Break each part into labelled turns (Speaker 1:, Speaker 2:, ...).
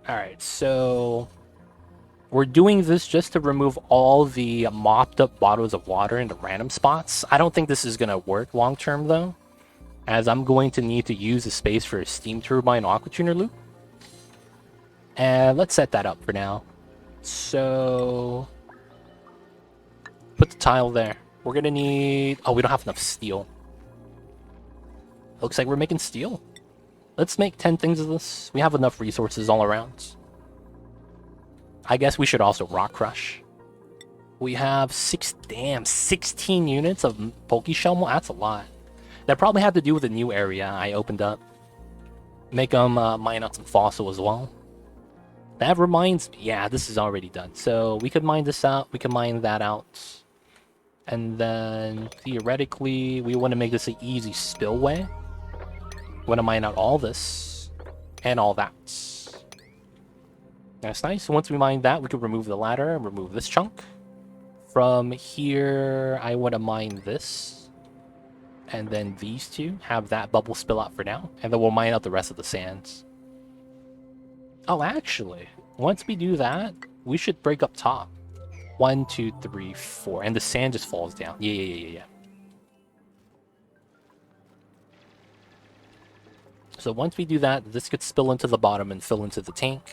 Speaker 1: Alright, so we're doing this just to remove all the mopped up bottles of water in the random spots. I don't think this is going to work long term though, as I'm going to need to use the space for a steam turbine aqua tuner loop. And let's set that up for now. So put the tile there. We're going to need... Oh, we don't have enough steel. Looks like we're making steel. Let's make 10 things of this. We have enough resources all around. I guess we should also rock crush. We have 16 units of Pokeshell. That's a lot. That probably had to do with the new area I opened up. Make them mine out some fossil as well. That reminds me, yeah, this is already done. So we could mine this out. We can mine that out. And then theoretically, we want to make this an easy spillway. We want to mine out all this and all that. That's nice. Once we mine that, we can remove the ladder and remove this chunk. From here, I want to mine this. And then these two. Have that bubble spill out for now. And then we'll mine out the rest of the sands. Oh, actually, once we do that, we should break up top. 1, 2, 3, 4. And the sand just falls down. Yeah. So once we do that, this could spill into the bottom and fill into the tank.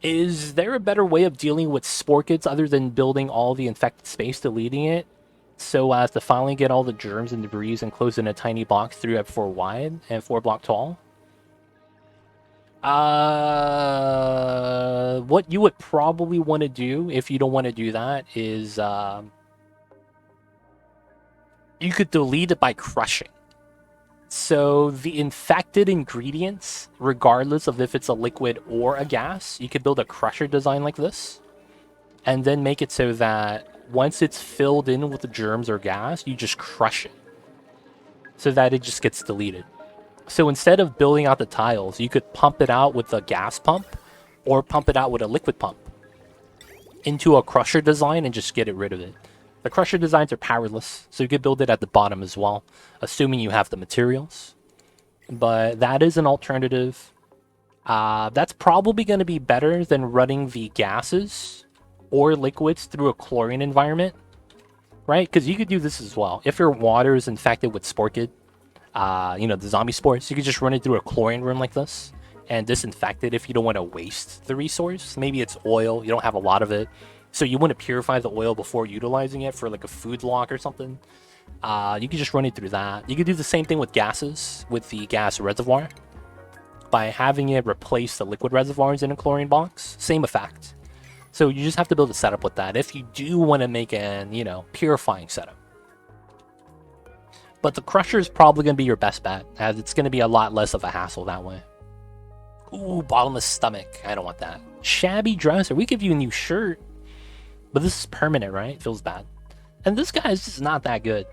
Speaker 1: Is there a better way of dealing with Sporkits other than building all the infected space, deleting it, so as to finally get all the germs and debris enclosed in a tiny box 3x4 wide and 4 block tall? What you would probably want to do if you don't want to do that is you could delete it by crushing. So the infected ingredients, regardless of if it's a liquid or a gas, you could build a crusher design like this, and then make it so that once it's filled in with the germs or gas, you just crush it, so that it just gets deleted. So instead of building out the tiles, you could pump it out with a gas pump, or pump it out with a liquid pump into a crusher design and just get it rid of it. The crusher designs are powerless, so you could build it at the bottom as well, assuming you have the materials. But that is an alternative. That's probably going to be better than running the gases or liquids through a chlorine environment, right? Because you could do this as well. If your water is infected with Sporkid, the zombie spores, you could just run it through a chlorine room like this and disinfect it if you don't want to waste the resource. Maybe it's oil, you don't have a lot of it, so you want to purify the oil before utilizing it for like a food lock or something. You could just run it through that. You could do the same thing with gases, with the gas reservoir, by having it replace the liquid reservoirs in a chlorine box. Same effect. So you just have to build a setup with that if you do want to make an, purifying setup. But the crusher is probably going to be your best bet, as it's going to be a lot less of a hassle that way. Ooh, bottomless stomach. I don't want that. Shabby dresser. We give you a new shirt. But this is permanent, right? Feels bad. And this guy is just not that good.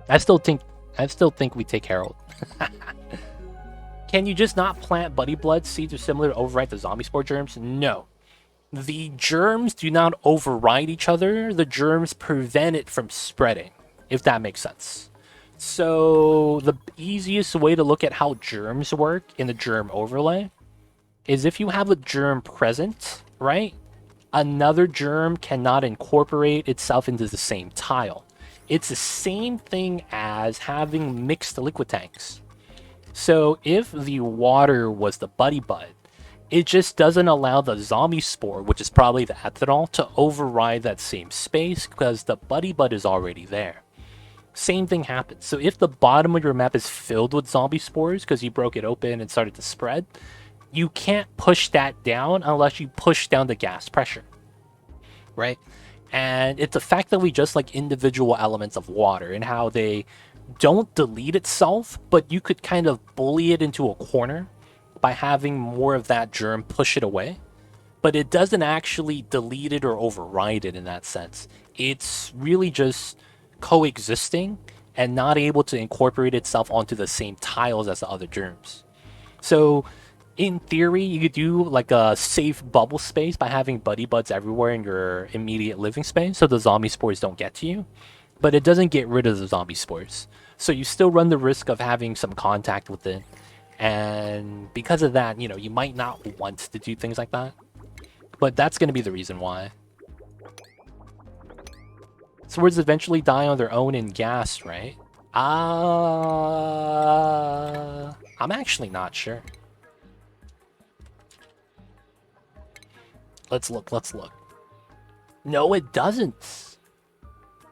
Speaker 1: I still think we take Harold. Can you just not plant buddy blood seeds or similar to overwrite the zombie spore germs? No. The germs do not override each other. The germs prevent it from spreading, if that makes sense. So the easiest way to look at how germs work in the germ overlay is if you have a germ present, right? Another germ cannot incorporate itself into the same tile. It's the same thing as having mixed liquid tanks. So if the water was the buddy bud, it just doesn't allow the zombie spore, which is probably the ethanol, to override that same space because the buddy bud is already there. Same thing happens. So if the bottom of your map is filled with zombie spores because you broke it open and started to spread, you can't push that down unless you push down the gas pressure, right? And it's effectively just like individual elements of water and how they don't delete itself, but you could kind of bully it into a corner by having more of that germ push it away. But it doesn't actually delete it or override it in that sense. It's really just coexisting and not able to incorporate itself onto the same tiles as the other germs. So in theory, you could do like a safe bubble space by having buddy buds everywhere in your immediate living space so the zombie spores don't get to you. But it doesn't get rid of the zombie spores. So you still run the risk of having some contact with it. And because of that, you know, you might not want to do things like that. But that's going to be the reason why. Swords eventually die on their own in gas, right? I'm actually not sure. Let's look. No, it doesn't.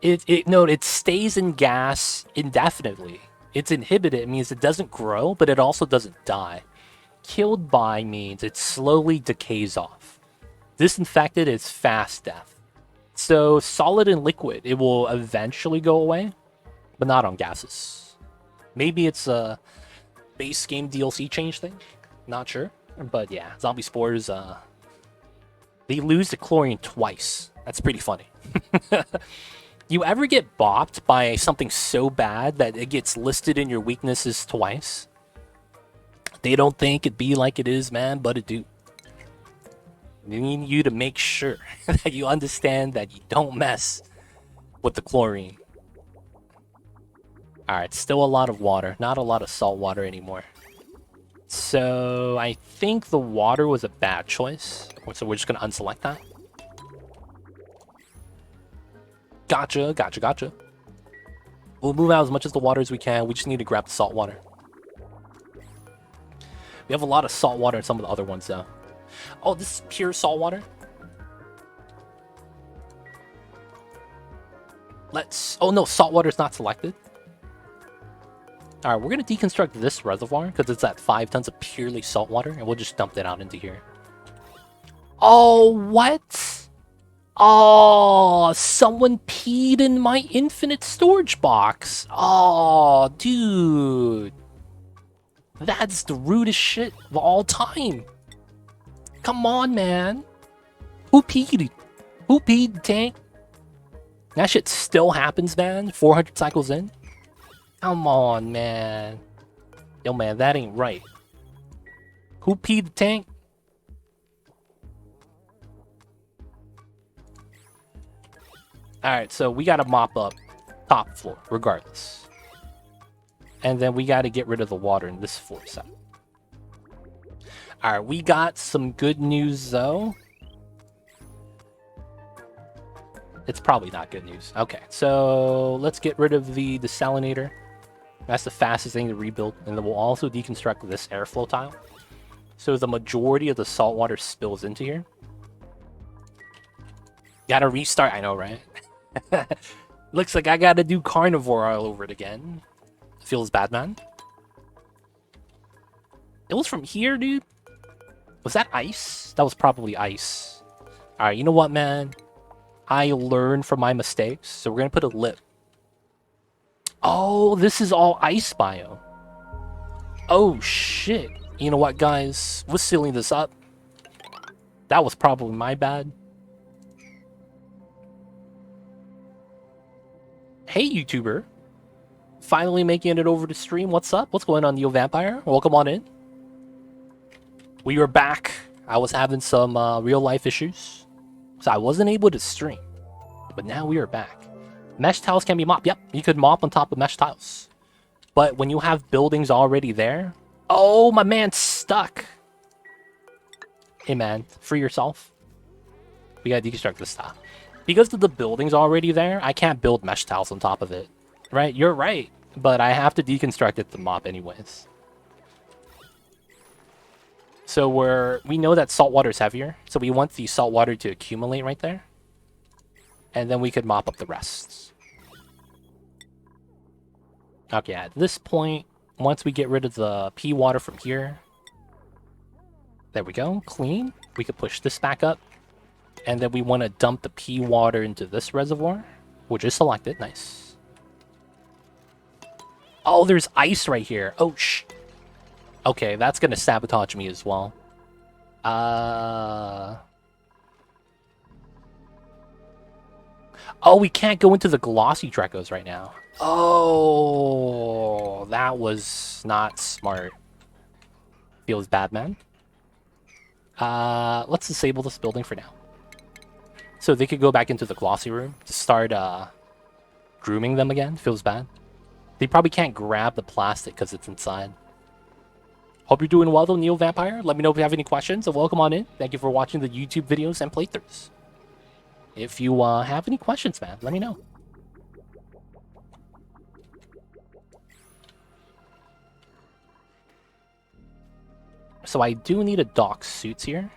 Speaker 1: It stays in gas indefinitely. It's inhibited. It means it doesn't grow, but it also doesn't die. Killed by means it slowly decays off. Disinfected is fast death. So solid and liquid, it will eventually go away, but not on gases. Maybe it's a base game DLC change thing. Not sure. But yeah, zombie spores, they lose the chlorine twice. That's pretty funny. You ever get bopped by something so bad that it gets listed in your weaknesses twice? They don't think it be like it is, man, but it do. They need you to make sure that you understand that you don't mess with the chlorine. Alright, still a lot of water. Not a lot of salt water anymore. So, I think the water was a bad choice. So we're just going to unselect that. Gotcha. We'll move out as much as the water as we can. We just need to grab the salt water. We have a lot of salt water in some of the other ones, though. Oh, this is pure salt water? Oh no, salt water is not selected. Alright, we're going to deconstruct this reservoir because it's at 5 tons of purely salt water, and we'll just dump it out into here. Oh, what? Oh, someone peed in my infinite storage box. Oh, dude. That's the rudest shit of all time. Come on, man. Who peed? Who peed the tank? That shit still happens, man. 400 cycles in. Come on, man. Yo, man, that ain't right. Who peed the tank? Alright, so we gotta mop up top floor, regardless. And then we gotta get rid of the water in this floor set. Alright, we got some good news, though. It's probably not good news. Okay, so let's get rid of the desalinator. That's the fastest thing to rebuild. And then we'll also deconstruct this airflow tile. So the majority of the salt water spills into here. Gotta restart. I know, right? Looks like I gotta do carnivore all over it again. Feels bad, man. It was from here, dude. Was that ice? That was probably ice. Alright, you know what, man? I learned from my mistakes, so we're gonna put a lip. Oh, this is all ice biome. Oh, shit. You know what, guys? We're sealing this up. That was probably my bad. Hey, YouTuber. Finally making it over to stream. What's up? What's going on, Neo Vampire? Welcome on in. We are back. I was having some real-life issues, so I wasn't able to stream. But now we are back. Mesh tiles can be mopped. Yep, you could mop on top of mesh tiles. But when you have buildings already there... Oh, my man's stuck. Hey, man. Free yourself. We gotta deconstruct this tile. Because of the buildings already there, I can't build mesh tiles on top of it. Right? You're right. But I have to deconstruct it to mop anyways. So we know that salt water is heavier. So we want the salt water to accumulate right there. And then we could mop up the rest. Okay, at this point, once we get rid of the pea water from here, there we go, clean. We could push this back up. And then we want to dump the pea water into this reservoir, which is selected. Nice. Oh, there's ice right here. Oh, okay, that's going to sabotage me as well. Oh, we can't go into the glossy Drecos right now. Oh, that was not smart. Feels bad, man. Let's disable this building for now. So they could go back into the glossy room to start grooming them again. Feels bad. They probably can't grab the plastic because it's inside. Hope you're doing well though, Neo Vampire. Let me know if you have any questions, and welcome on in. Thank you for watching the YouTube videos and playthroughs. If you have any questions, man, let me know. So I do need a dock suits here.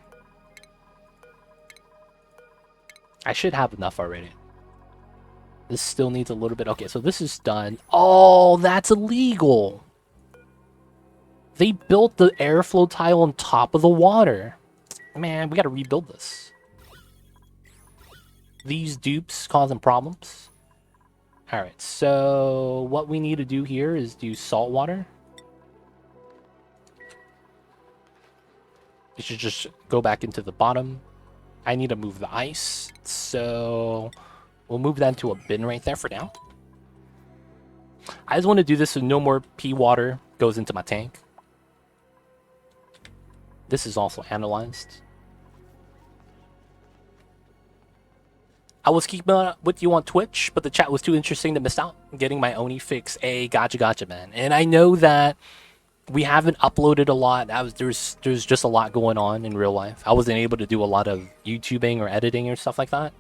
Speaker 1: I should have enough already. This still needs a little bit. Okay, so this is done. Oh, that's illegal. They built the airflow tile on top of the water. Man, we gotta rebuild this. These dupes causing problems. Alright, so what we need to do here is do salt water. We should just go back into the bottom. I need to move the ice, so we'll move that into a bin right there for now. I just want to do this so no more pea water goes into my tank. This is also analyzed. I was keeping up with you on Twitch, but the chat was too interesting to miss out. Getting my Oni fix. Hey, gotcha, man. And I know that we haven't uploaded a lot. There's just a lot going on in real life. I wasn't able to do a lot of YouTubing or editing or stuff like that.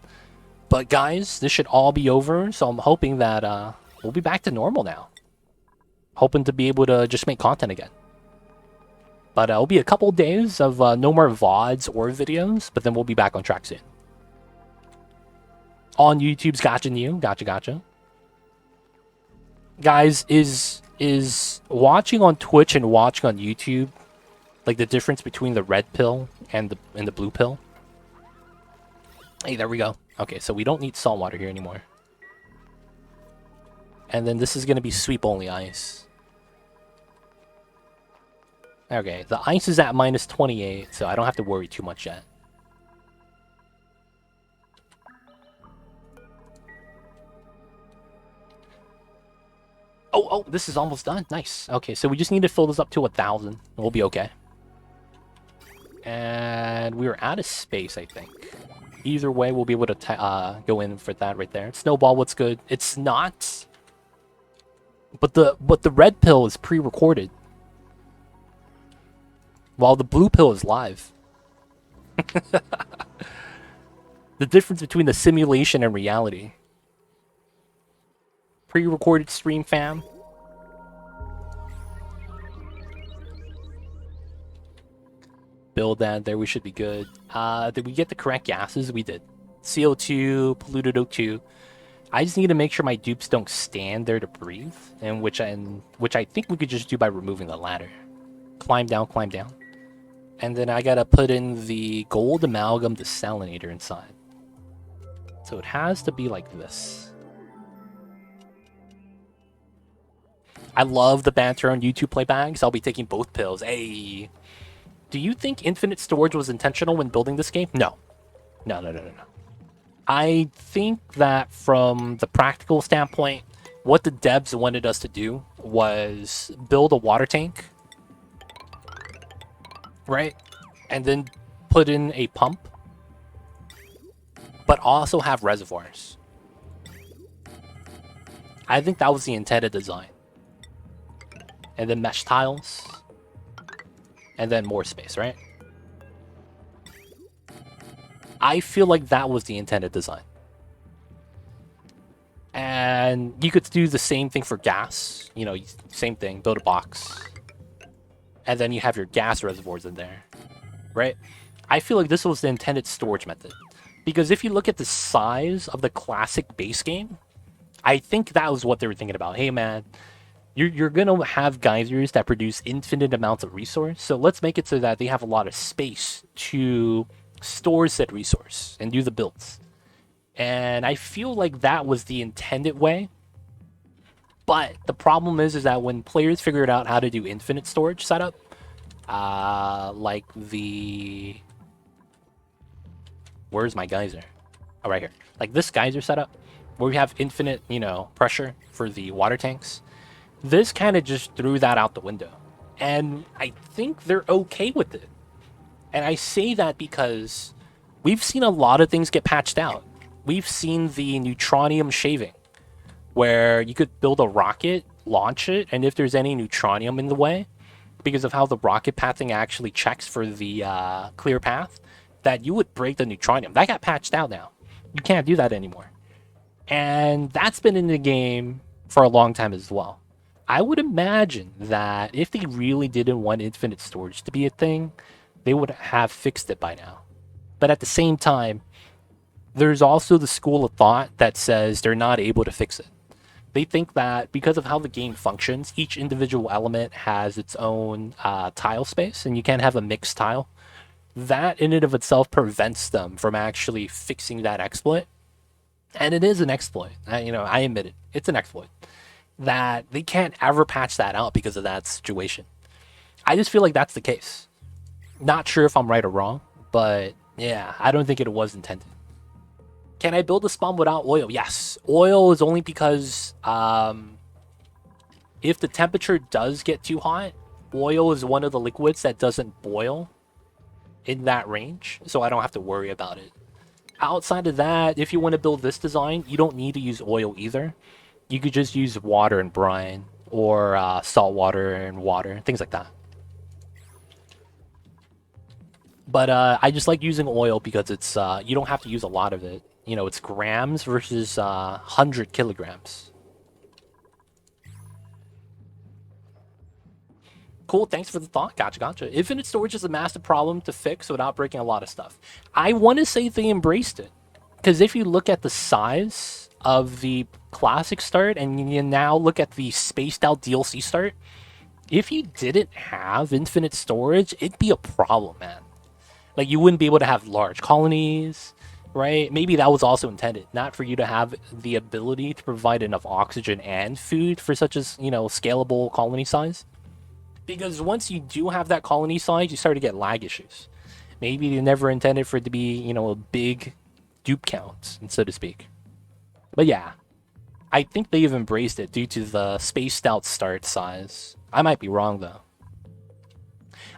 Speaker 1: But guys, this should all be over, so I'm hoping that we'll be back to normal now. Hoping to be able to just make content again. But it'll be a couple days of no more VODs or videos, but then we'll be back on track soon. On YouTube's Gotcha New. Gotcha. Guys, is watching on Twitch and watching on YouTube like the difference between the red pill and the blue pill? Hey, there we go. Okay, so we don't need salt water here anymore. And then this is going to be sweep only ice. Okay, the ice is at minus 28, so I don't have to worry too much yet. Oh, this is almost done. Nice. Okay, so we just need to fill this up to 1,000, and we'll be okay. And we were out of space, I think. Either way, we'll be able to go in for that right there. Snowball, what's good? It's not... But the red pill is pre-recorded. While the blue pill is live. The difference between the simulation and reality. Pre-recorded stream, fam. Build that. There we should be good. Did we get the correct gases? We did. CO2, polluted O2. I just need to make sure my dupes don't stand there to breathe, and which I think we could just do by removing the ladder. Climb down. And then I gotta put in the gold amalgam desalinator inside. So it has to be like this. I love the banter on YouTube playbags. I'll be taking both pills. Hey. Do you think infinite storage was intentional when building this game? No. No. I think that from the practical standpoint, what the devs wanted us to do was build a water tank, right? And then put in a pump, but also have reservoirs. I think that was the intended design. And then mesh tiles. And then more space, right? I feel like that was the intended design. And you could do the same thing for gas. You know, same thing, build a box. And then you have your gas reservoirs in there, right? I feel like this was the intended storage method. Because if you look at the size of the classic base game, I think that was what they were thinking about. Hey, man, you're going to have geysers that produce infinite amounts of resource. So let's make it so that they have a lot of space to store said resource and do the builds. And I feel like that was the intended way. But the problem is that when players figured out how to do infinite storage setup, like the... Where's my geyser? Oh, right here. Like this geyser setup, where we have infinite, pressure for the water tanks. This kind of just threw that out the window. And I think they're okay with it. And I say that because we've seen a lot of things get patched out. We've seen the neutronium shaving, where you could build a rocket launch it, and if there's any neutronium in the way, because of how the rocket pathing actually checks for the clear path, that you would break the neutronium. That got patched out now. You can't do that anymore. And that's been in the game for a long time as well. I would imagine that if they really didn't want infinite storage to be a thing, they would have fixed it by now. But at the same time, there's also the school of thought that says they're not able to fix it. They think that because of how the game functions, each individual element has its own tile space, and you can't have a mixed tile. That in and of itself prevents them from actually fixing that exploit. And it is an exploit. I admit it. It's an exploit. That they can't ever patch that out because of that situation. I just feel like that's the case. Not sure if I'm right or wrong, but yeah, I don't think it was intended. Can I build a spawn without oil? Yes. Oil is only because if the temperature does get too hot, oil is one of the liquids that doesn't boil in that range, so I don't have to worry about it. Outside of that, if you want to build this design, you don't need to use oil either. You could just use water and brine, or salt water and water, things like that. But I just like using oil because it's you don't have to use a lot of it. You know, it's grams versus 100 kilograms. Cool, thanks for the thought. Gotcha. Infinite storage is a massive problem to fix without breaking a lot of stuff. I want to say they embraced it. Because if you look at the size of the classic start and you now look at the spaced out DLC start, if you didn't have infinite storage, it'd be a problem, man. Like, you wouldn't be able to have large colonies, right? Maybe that was also intended, not for you to have the ability to provide enough oxygen and food for such as, scalable colony size. Because once you do have that colony size, you start to get lag issues. Maybe they never intended for it to be, a big dupe count, so to speak. But yeah, I think they've embraced it due to the spaced out start size. I might be wrong though.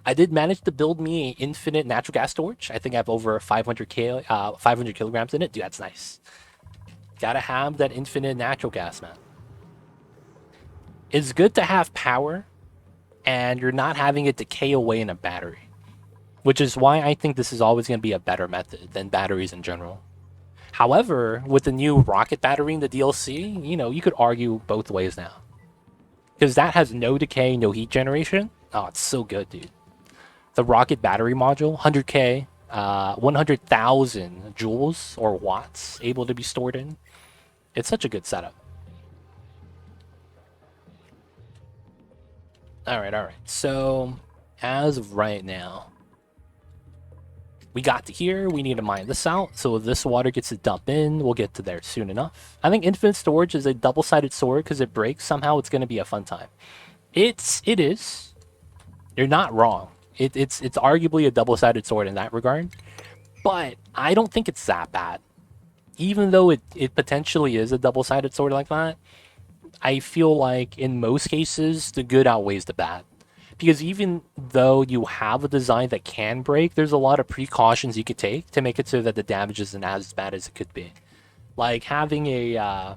Speaker 1: I did manage to build me an infinite natural gas storage. I think I have over 500 kilograms in it. Dude, that's nice. Gotta have that infinite natural gas, man. It's good to have power, and you're not having it decay away in a battery. Which is why I think this is always going to be a better method than batteries in general. However, with the new rocket battery in the DLC, you could argue both ways now. Because that has no decay, no heat generation. Oh, it's so good, dude. The rocket battery module, 100k, 100,000 joules or watts able to be stored in. It's such a good setup. All right. So, as of right now, we got to here. We need to mine this out. So if this water gets to dump in, we'll get to there soon enough. I think infinite storage is a double-sided sword because it breaks. Somehow it's going to be a fun time. It is. You're not wrong. It's arguably a double-sided sword in that regard. But I don't think it's that bad. Even though it potentially is a double-sided sword like that, I feel like in most cases, the good outweighs the bad. Because even though you have a design that can break, there's a lot of precautions you could take to make it so that the damage isn't as bad as it could be. Like having a...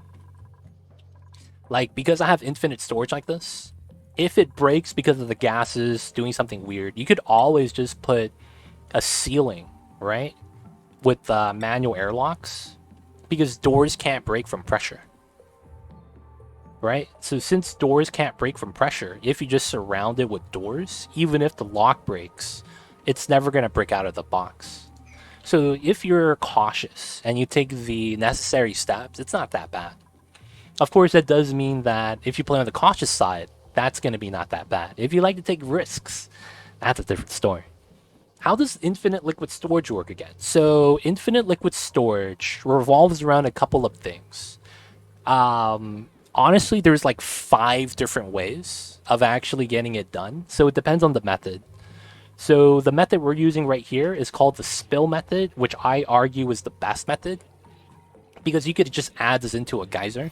Speaker 1: because I have infinite storage like this, if it breaks because of the gases doing something weird, you could always just put a ceiling, right? With manual airlocks. Because doors can't break from pressure. Right? So since doors can't break from pressure, if you just surround it with doors, even if the lock breaks, it's never going to break out of the box. So if you're cautious and you take the necessary steps, it's not that bad. Of course, that does mean that if you play on the cautious side, that's going to be not that bad. If you like to take risks, that's a different story. How does infinite liquid storage work again? So infinite liquid storage revolves around a couple of things. Honestly, there's like 5 different ways of actually getting it done. So it depends on the method. So the method we're using right here is called the spill method, which I argue is the best method. Because you could just add this into a geyser,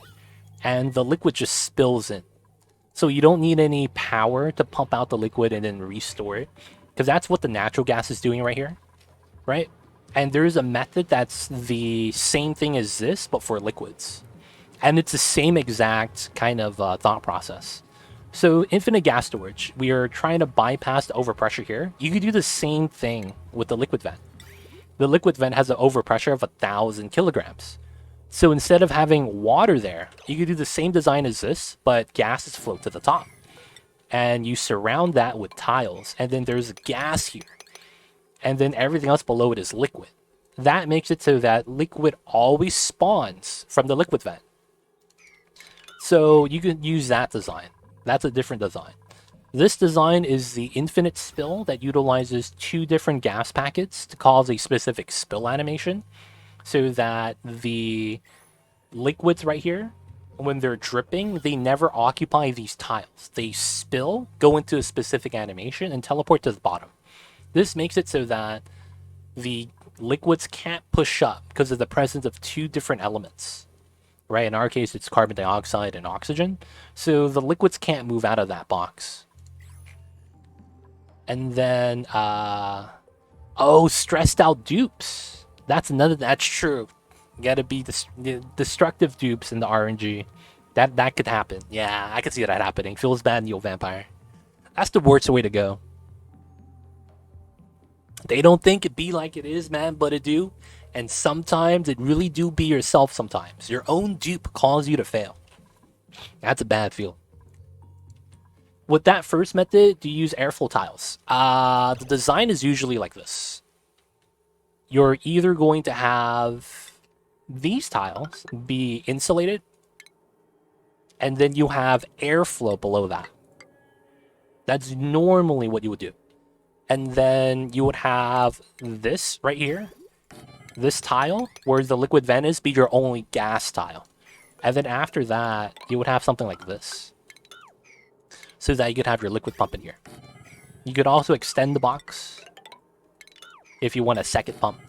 Speaker 1: and the liquid just spills in. So you don't need any power to pump out the liquid and then restore it. Because that's what the natural gas is doing right here. Right? And there's a method that's the same thing as this, but for liquids. And it's the same exact kind of thought process. So infinite gas storage, we are trying to bypass the overpressure here. You could do the same thing with the liquid vent. The liquid vent has an overpressure of 1,000 kilograms. So instead of having water there, you could do the same design as this, but gases float to the top. And you surround that with tiles, and then there's gas here. And then everything else below it is liquid. That makes it so that liquid always spawns from the liquid vent. So you can use that design. That's a different design. This design is the infinite spill that utilizes 2 different gas packets to cause a specific spill animation, so that the liquids right here, when they're dripping, they never occupy these tiles. They spill, go into a specific animation, and teleport to the bottom. This makes it so that the liquids can't push up because of the presence of 2 different elements. Right? In our case, it's carbon dioxide and oxygen. So the liquids can't move out of that box. And then, oh, stressed out dupes. That's true. You gotta be destructive dupes in the RNG. That could happen. Yeah, I could see that happening. Feels bad, Neo Vampire. That's the worst way to go. They don't think it be like it is, man, but it do. And sometimes it really do be yourself sometimes. Your own dupe calls you to fail. That's a bad feel. With that first method, do you use airflow tiles? The design is usually like this. You're either going to have these tiles be insulated, and then you have airflow below that. That's normally what you would do. And then you would have this right here, this tile, where the liquid vent is, be your only gas tile. And then after that, you would have something like this, so that you could have your liquid pump in here. You could also extend the box if you want a second pump.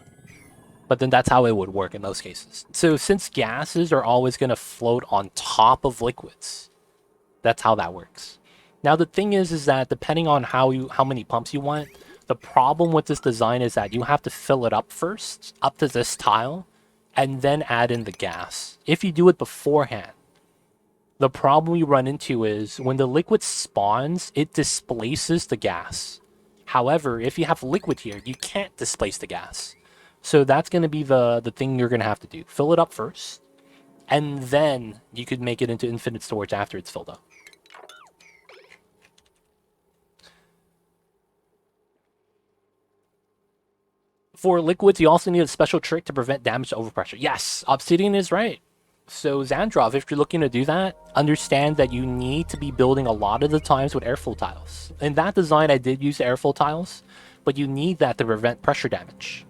Speaker 1: But then that's how it would work in most cases. So since gases are always going to float on top of liquids, that's how that works. Now the thing is that depending on how many pumps you want, the problem with this design is that you have to fill it up first, up to this tile, and then add in the gas. If you do it beforehand, the problem you run into is when the liquid spawns, it displaces the gas. However, if you have liquid here, you can't displace the gas. So that's going to be the thing you're going to have to do. Fill it up first, and then you could make it into infinite storage after it's filled up. For liquids, you also need a special trick to prevent damage to overpressure. Yes, Obsidian is right. So Xandrov, if you're looking to do that, understand that you need to be building a lot of the times with airflow tiles. In that design, I did use airflow tiles, but you need that to prevent pressure damage.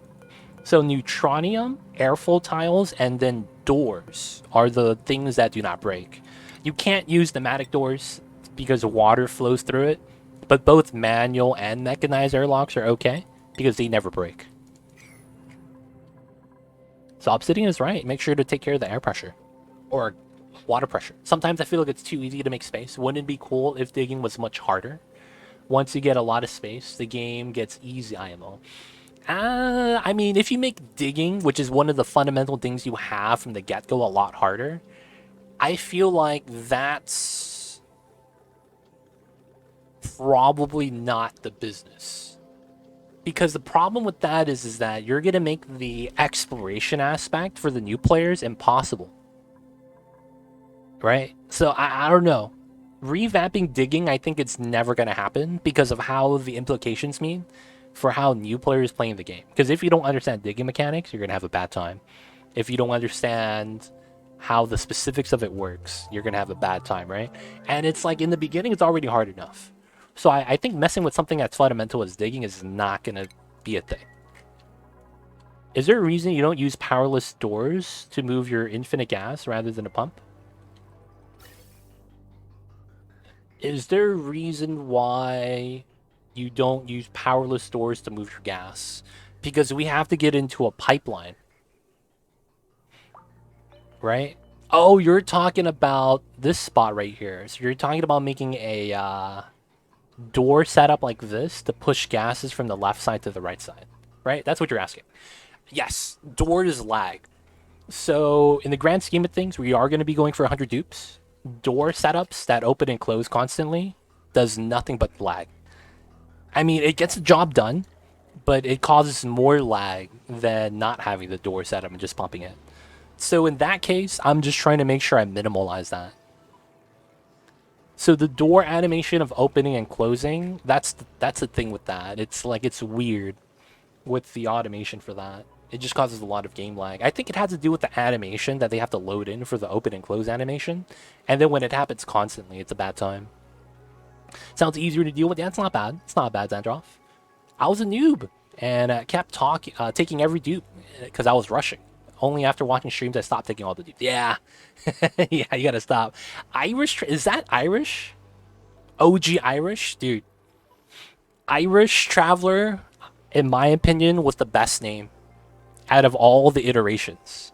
Speaker 1: So neutronium, airflow tiles, and then doors are the things that do not break. You can't use pneumatic doors because water flows through it, but both manual and mechanized airlocks are okay because they never break. So Obsidian is right. Make sure to take care of the air pressure or water pressure. Sometimes I feel like it's too easy to make space. Wouldn't it be cool if digging was much harder? Once you get a lot of space, the game gets easy IMO. I mean, if you make digging, which is one of the fundamental things you have from the get-go, a lot harder, I feel like that's probably not the business. Because the problem with that is that you're going to make the exploration aspect for the new players impossible. Right? So I don't know. Revamping digging, I think it's never going to happen because of how the implications mean for how new players playing the game. Because if you don't understand digging mechanics, you're going to have a bad time. If you don't understand how the specifics of it works, you're going to have a bad time, right? And it's like in the beginning, it's already hard enough. So I think messing with something that's fundamental as digging is not going to be a thing. Is there a reason you don't use powerless doors to move your infinite gas rather than a pump? Is there a reason why you don't use powerless doors to move your gas? Because we have to get into a pipeline. Right? Oh, you're talking about this spot right here. So you're talking about making a door setup like this to push gases from the left side to the right side. Right? That's what you're asking. Yes, doors lag. So in the grand scheme of things, we are going to be going for 100 dupes. Door setups that open and close constantly does nothing but lag. I mean, it gets the job done, but it causes more lag than not having the door setup and just pumping it. So in that case, I'm just trying to make sure I minimalize that. So the door animation of opening and closing, that's the thing with that. It's like it's weird with the automation for that. It just causes a lot of game lag. I think it has to do with the animation that they have to load in for the open and close animation. And then when it happens constantly, it's a bad time. Sounds easier to deal with. Yeah, it's not bad. It's not bad, Zandroff. I was a noob and kept taking every dupe because I was rushing. Only after watching streams, I stopped taking all the dupes. Yeah. Yeah, you gotta stop. Irish, is that Irish? OG Irish? Dude. Irish Traveler, in my opinion, was the best name out of all the iterations.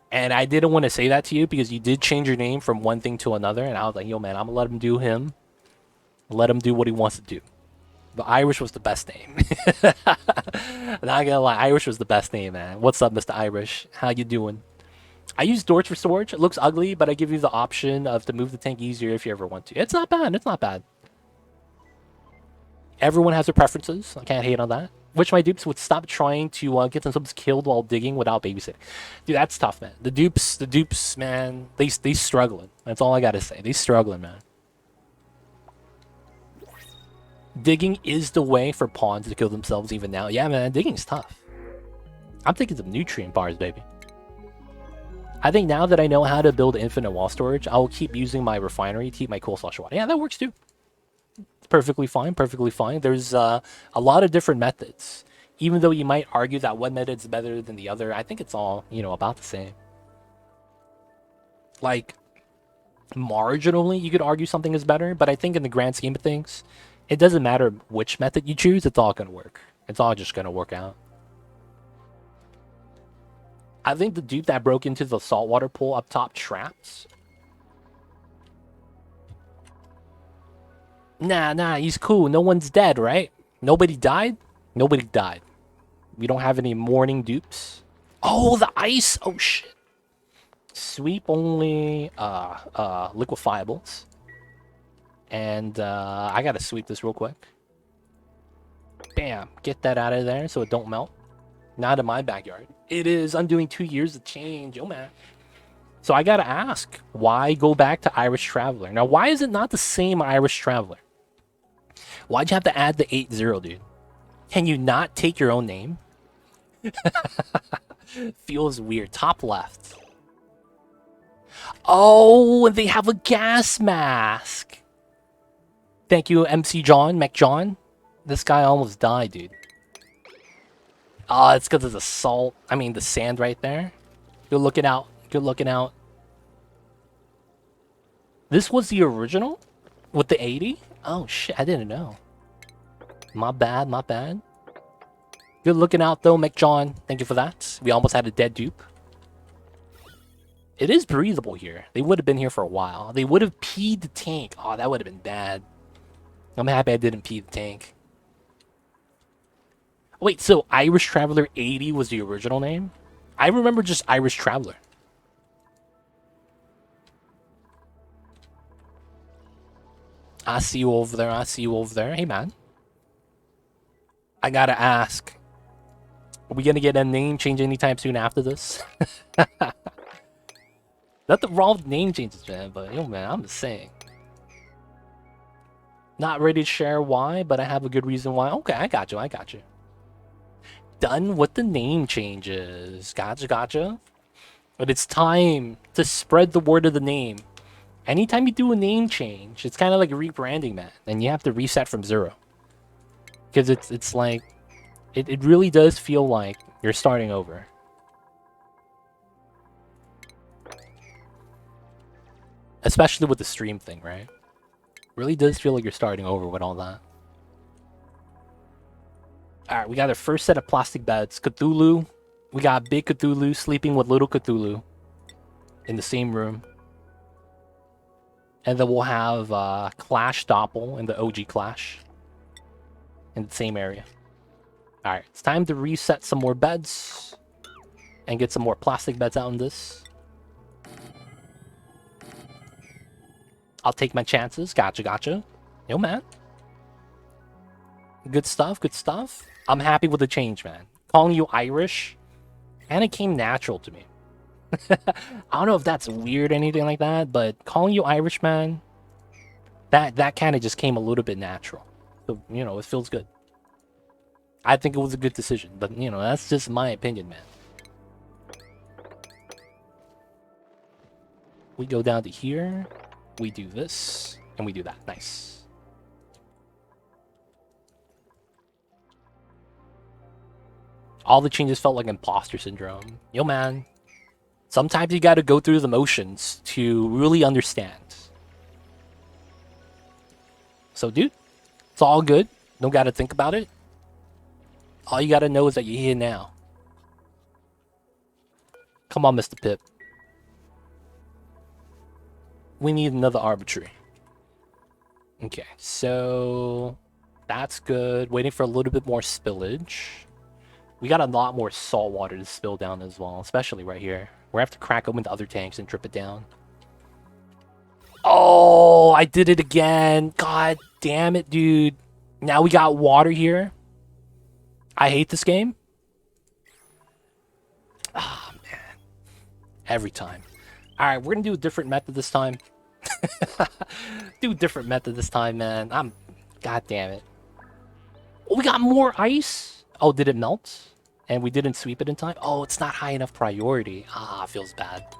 Speaker 1: And I didn't want to say that to you because you did change your name from one thing to another. And I was like, yo, man, I'm going to let him do him. Let him do what he wants to do. But Irish was the best name. Not gonna lie, Irish was the best name, man. What's up, Mr. Irish? How you doing? I use Dorch for storage. It looks ugly, but I give you the option of to move the tank easier if you ever want to. It's not bad. It's not bad. Everyone has their preferences. I can't hate on that. Wish my dupes would stop trying to get themselves killed while digging without babysitting. Dude, that's tough, man. The dupes, man, they struggling. That's all I gotta say. They struggling, man. Digging is the way for pawns to kill themselves even now. Yeah, man, digging's tough. I'm thinking some nutrient bars, baby. I think now that I know how to build infinite wall storage, I will keep using my refinery to keep my coal slash water. Yeah, that works too. It's perfectly fine, perfectly fine. There's a lot of different methods. Even though you might argue that one method's better than the other, I think it's all, about the same. Like, marginally, you could argue something is better, but I think in the grand scheme of things, it doesn't matter which method you choose, it's all going to work. It's all just going to work out. I think the dude that broke into the saltwater pool up top traps. Nah, he's cool. No one's dead, right? Nobody died? Nobody died. We don't have any morning dupes. Oh, the ice! Oh, shit. Sweep only liquefiables. And I gotta sweep this real quick. Bam. Get that out of there so it don't melt. Not in my backyard. It is undoing 2 years of change. Oh, man. So I gotta ask, why go back to Irish Traveler? Now, why is it not the same Irish Traveler? Why'd you have to add the 8-0, dude? Can you not take your own name? Feels weird. Top left. Oh, and they have a gas mask. Thank you, MC John, McJohn. This guy almost died, dude. Oh, it's because of the salt. I mean, the sand right there. Good looking out. Good looking out. This was the original? With the 80? Oh, shit. I didn't know. My bad, my bad. Good looking out, though, McJohn. Thank you for that. We almost had a dead dupe. It is breathable here. They would have been here for a while. They would have peed the tank. Oh, that would have been bad. I'm happy I didn't pee the tank. Wait, so Irish Traveler 80 was the original name? I remember just Irish Traveler. I see you over there. I see you over there. Hey, man. I gotta ask. Are we gonna get a name change anytime soon after this? Nothing wrong with name changes, man. But, yo, man, I'm just saying. Not ready to share why, but I have a good reason why. Okay, I got you. I got you. Done with the name changes. Gotcha. But it's time to spread the word of the name. Anytime you do a name change, it's kind of like rebranding, man. And you have to reset from 0. Because it's like... It really does feel like you're starting over. Especially with the stream thing, right? Really does feel like you're starting over with all that. Alright, we got our first set of plastic beds. Cthulhu. We got Big Cthulhu sleeping with Little Cthulhu in the same room. And then we'll have Clash Doppel in the OG Clash in the same area. Alright, it's time to reset some more beds. and get some more plastic beds out in this. I'll take my chances. Gotcha, gotcha. Yo, man. Good stuff, good stuff. I'm happy with the change, man. Calling you Irish, and it came natural to me. I don't know if that's weird or anything like that, but calling you Irish, man, that kind of just came a little bit natural. So, you know, it feels good. I think it was a good decision, but, you know, that's just my opinion, man. We go down to here, we do this, and we do that. Nice. All the changes felt like imposter syndrome. Yo, man. Sometimes you gotta go through the motions to really understand. So, dude, it's all good. Don't gotta think about it. All you gotta know is that you're here now. Come on, Mr. Pip. We need another arbitrary. Okay, so that's good. Waiting for a little bit more spillage. We got a lot more salt water to spill down as well, especially right here. We're gonna have to crack open the other tanks and drip it down. Oh, I did it again. God damn it, dude. Now we got water here. I hate this game. Ah, oh, man. Every time. Alright, we're gonna do a different method this time. Do a different method this time, man. God damn it. Oh, we got more ice? Oh, did it melt? And we didn't sweep it in time? Oh, it's not high enough priority. Ah, feels bad.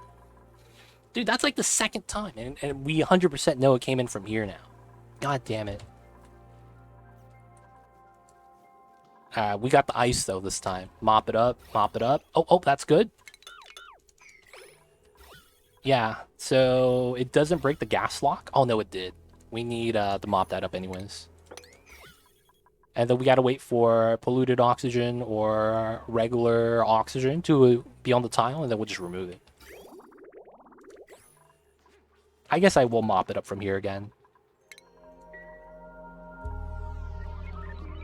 Speaker 1: Dude, that's like the second time. And we 100% know it came in from here now. God damn it. We got the ice, though, this time. Mop it up, mop it up. Oh, that's good. Yeah, so it doesn't break the gas lock. Oh, no, it did. We need to mop that up anyways. And then we gotta wait for polluted oxygen or regular oxygen to be on the tile, and then we'll just remove it. I guess I will mop it up from here again.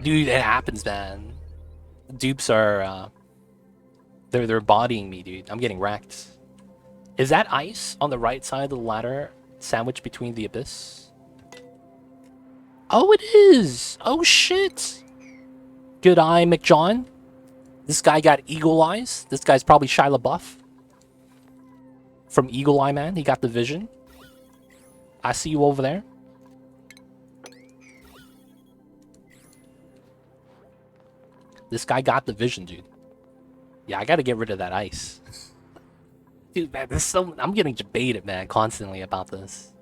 Speaker 1: Dude, it happens, man. Dupes are, they're bodying me, dude. I'm getting wrecked. Is that ice on the right side of the ladder sandwiched between the abyss? Oh, it is! Oh, shit! Good eye, McJohn. This guy got eagle eyes. This guy's probably Shia LaBeouf. From Eagle Eye Man, he got the vision. I see you over there. This guy got the vision, dude. Yeah, I gotta get rid of that ice. Dude, man, this is so... I'm getting debated, man, constantly about this.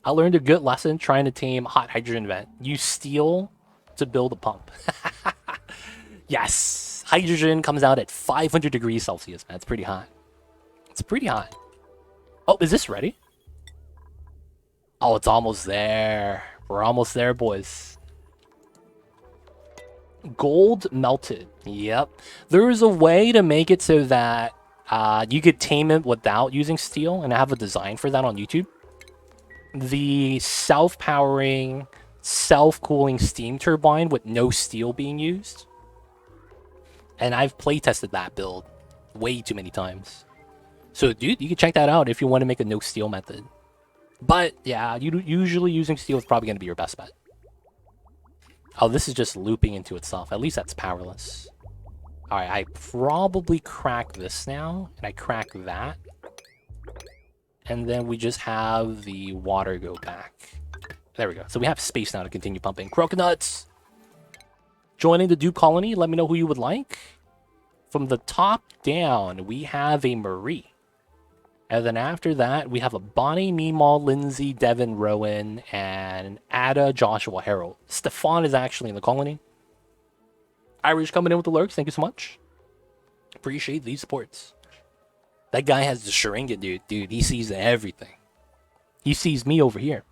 Speaker 1: I learned a good lesson trying to tame hot hydrogen vent. Use steel to build a pump. Yes! Hydrogen comes out at 500 degrees Celsius, man. It's pretty hot. It's pretty hot. Oh, is this ready? Oh, it's almost there. We're almost there, boys. Gold melted. Yep. There is a way to make it so that you could tame it without using steel, and I have a design for that on YouTube. The self-powering, self-cooling steam turbine with no steel being used. And I've playtested that build way too many times. So, dude, you can check that out if you want to make a no steel method. But, yeah, usually using steel is probably going to be your best bet. Oh, this is just looping into itself. At least that's powerless. Alright, I probably crack this now, and I crack that. And then we just have the water go back. There we go. So we have space now to continue pumping. Croconuts! Joining the Dupe colony, let me know who you would like. From the top down, we have a Marie. And then after that, we have a Bonnie, Meemaw, Lindsay, Devin, Rowan, and Ada, Joshua, Harold. Stefan is actually in the colony. Irish coming in with the lurks. Thank you so much. Appreciate these supports. That guy has the Sharingan, dude. Dude, he sees everything. He sees me over here.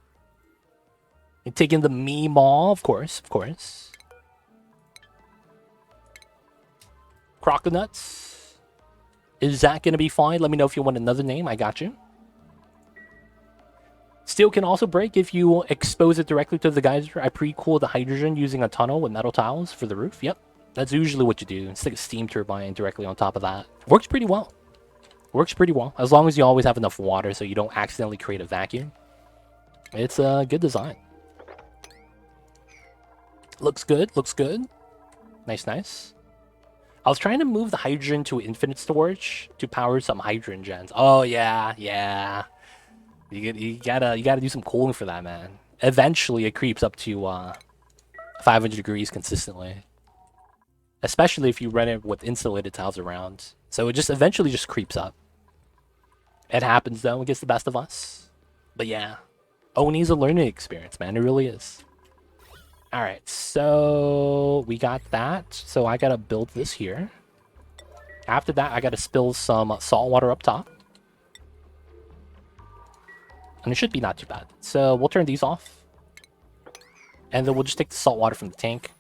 Speaker 1: And taking the Meemaw, of course, of course. Croconuts. Is that going to be fine? Let me know if you want another name. I got you. Steel can also break if you expose it directly to the geyser. I pre-cool the hydrogen using a tunnel with metal tiles for the roof. Yep, that's usually what you do. Stick a steam turbine directly on top of that. Works pretty well. Works pretty well. As long as you always have enough water so you don't accidentally create a vacuum. It's a good design. Looks good, looks good. Nice, nice. I was trying to move the hydrogen to infinite storage to power some hydrogen gens. Oh, yeah, yeah. You gotta do some cooling for that, man. Eventually, it creeps up to 500 degrees consistently, especially if you run it with insulated tiles around. So it just eventually just creeps up. It happens though; it gets the best of us. But yeah, Oni's a learning experience, man. It really is. All right, so we got that. So I gotta build this here. After that, I gotta spill some salt water up top. And it should be not too bad. So we'll turn these off. And then we'll just take the salt water from the tank.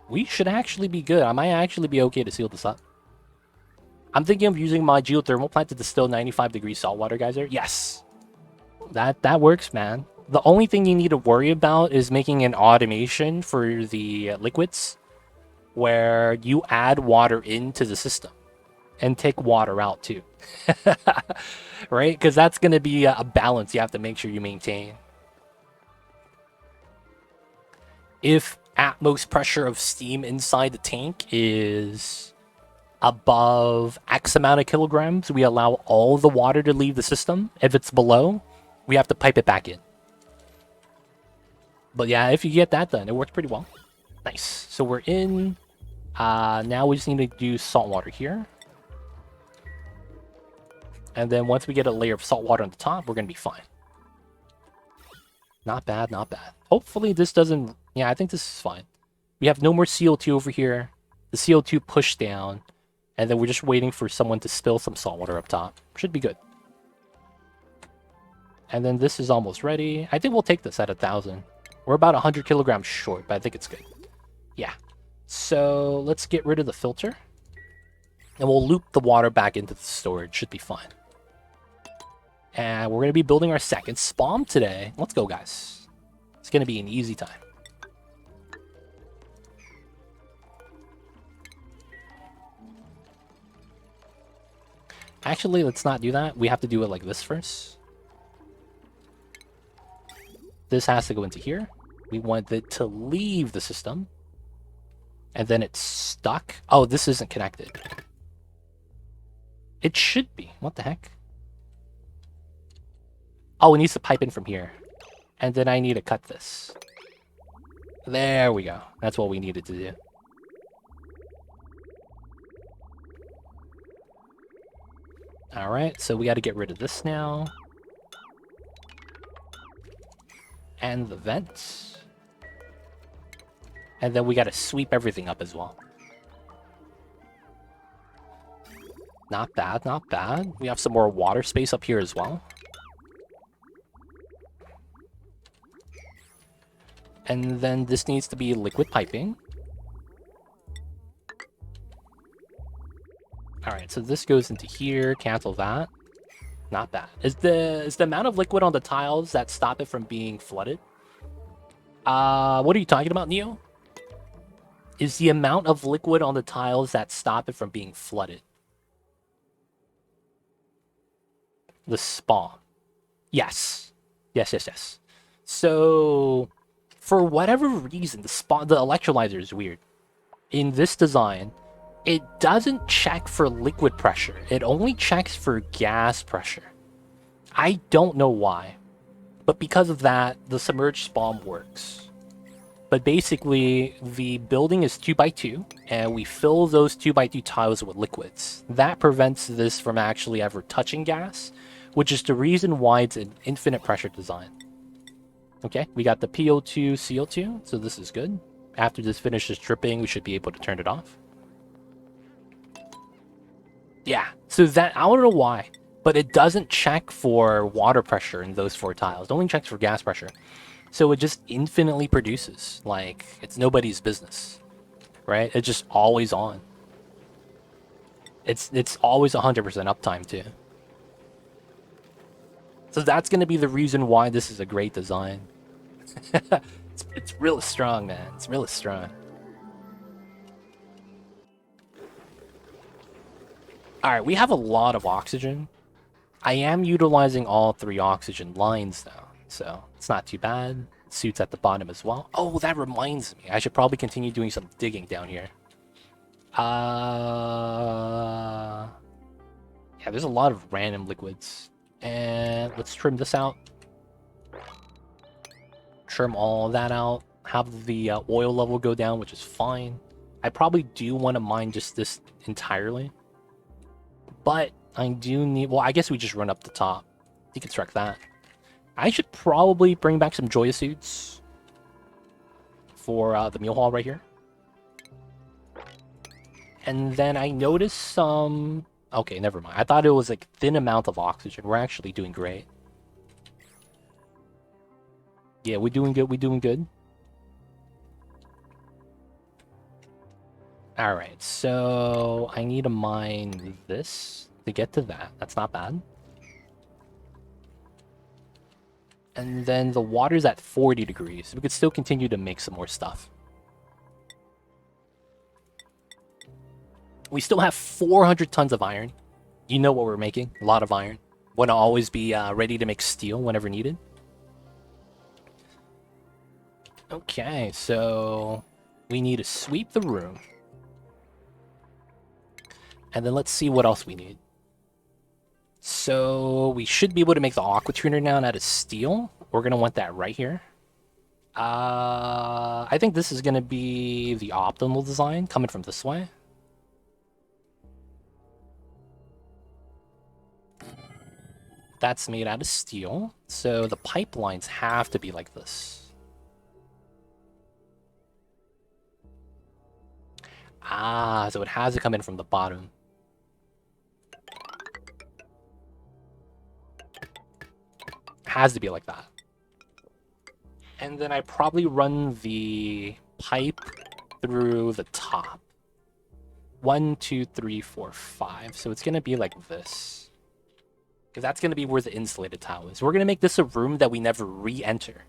Speaker 1: We should actually be good. I might actually be okay to seal this up. I'm thinking of using my geothermal plant to distill 95 degrees salt water geyser. Yes. That works, man. The only thing you need to worry about is making an automation for the liquids where you add water into the system and take water out too. Right? Because that's going to be a balance you have to make sure you maintain. If atmos pressure of steam inside the tank is above X amount of kilograms, we allow all the water to leave the system. If it's below, we have to pipe it back in. But yeah, if you get that done, it works pretty well. Nice. So we're in. Now we just need to do salt water here. And then once we get a layer of salt water on the top, we're going to be fine. Not bad, not bad. Hopefully this doesn't... Yeah, I think this is fine. We have no more CO2 over here. The CO2 pushed down. And then we're just waiting for someone to spill some salt water up top. Should be good. And then this is almost ready. I think we'll take this at 1,000. We're about 100 kilograms short, but I think it's good. Yeah. So let's get rid of the filter. And we'll loop the water back into the storage. Should be fine. And we're going to be building our second spawn today. Let's go, guys. It's going to be an easy time. Actually, let's not do that. We have to do it like this first. This has to go into here. We want it to leave the system. And then it's stuck. Oh, this isn't connected. It should be. What the heck? Oh, it needs to pipe in from here. And then I need to cut this. There we go. That's what we needed to do. Alright, so we got to get rid of this now. And the vents. And then we got to sweep everything up as well. Not bad, not bad. We have some more water space up here as well. And then this needs to be liquid piping. Alright, so this goes into here, cancel that. Not bad. Is the amount of liquid on the tiles that stop it from being flooded? What are you talking about, Neo? Is the amount of liquid on the tiles that stop it from being flooded? The spawn. Yes. Yes. So, for whatever reason, the electrolyzer is weird. In this design, it doesn't check for liquid pressure. It only checks for gas pressure. I don't know why. But because of that, the submerged spawn works. But basically, the building is 2x2, and we fill those 2x2 tiles with liquids. That prevents this from actually ever touching gas, which is the reason why it's an infinite pressure design. Okay, we got the PO2, CO2, so this is good. After this finishes dripping, we should be able to turn it off. Yeah, so that, I don't know why, but it doesn't check for water pressure in those 4 tiles. It only checks for gas pressure. So it just infinitely produces. Like, it's nobody's business, right? It's just always on. It's always 100% uptime too. So that's going to be the reason why this is a great design. It's really strong, man. It's really strong. Alright, we have a lot of oxygen. I am utilizing all 3 oxygen lines now, so it's not too bad. Suits at the bottom as well. Oh, that reminds me. I should probably continue doing some digging down here. Yeah, there's a lot of random liquids. And let's trim this out. Trim all that out. Have the oil level go down, which is fine. I probably do want to mine just this entirely. But I do need... Well, I guess we just run up the top. Deconstruct that. I should probably bring back some Joya suits for the meal hall right here. And then I noticed some... Okay, never mind. I thought it was like thin amount of oxygen. We're actually doing great. Yeah, we're doing good. We're doing good. Alright, so I need to mine this to get to that. That's not bad. And then the water's at 40 degrees. We could still continue to make some more stuff. We still have 400 tons of iron. You know what we're making. A lot of iron. Want to always be ready to make steel whenever needed. Okay, so we need to sweep the room. And then let's see what else we need. So we should be able to make the aqua tuner now out of steel. We're going to want that right here. I think this is going to be the optimal design coming from this way. That's made out of steel. So the pipelines have to be like this. Ah, so it has to come in from the bottom. Has to be like that. And then I probably run the pipe through the top. 1, 2, 3, 4, 5. So it's going to be like this. Because that's going to be where the insulated tile is. We're going to make this a room that we never re-enter.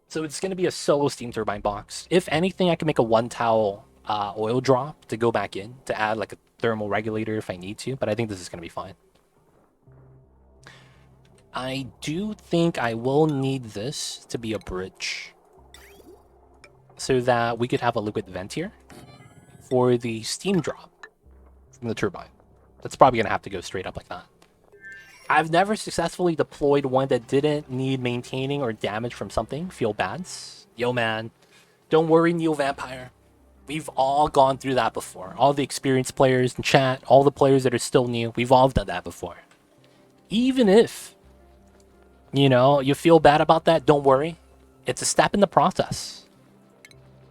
Speaker 1: So it's going to be a solo steam turbine box. If anything, I can make a 1 towel oil drop to go back in to add like a thermal regulator if I need to. But I think this is going to be fine. I do think I will need this to be a bridge. So that we could have a liquid vent here for the steam drop from the turbine. That's probably going to have to go straight up like that. I've never successfully deployed one that didn't need maintaining or damage from something. Feel bads. Yo, man. Don't worry, Neo Vampire. We've all gone through that before. All the experienced players in chat, all the players that are still new, we've all done that before. Even if, you know, you feel bad about that, don't worry. It's a step in the process.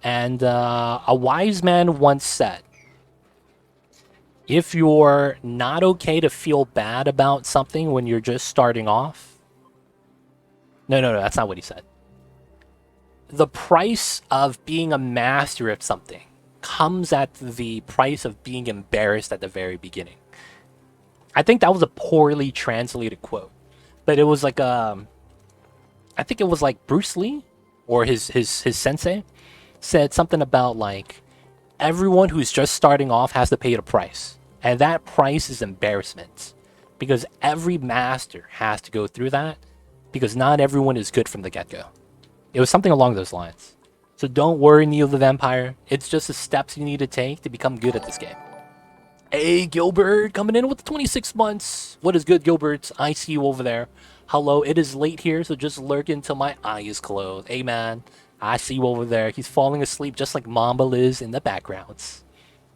Speaker 1: And a wise man once said, if you're not okay to feel bad about something when you're just starting off... No, that's not what he said. The price of being a master at something comes at the price of being embarrassed at the very beginning. I think that was a poorly translated quote. But it was like, I think it was like Bruce Lee, or his sensei, said something about like, everyone who's just starting off has to pay the price. And that price is embarrassment. Because every master has to go through that. Because not everyone is good from the get-go. It was something along those lines. So don't worry, Neo the Vampire. It's just the steps you need to take to become good at this game. Hey, Gilbert, coming in with 26 months. What is good, Gilbert? I see you over there. Hello, it is late here, so just lurk until my eye is closed. Hey, man, I see you over there. He's falling asleep just like Mamba is in the backgrounds.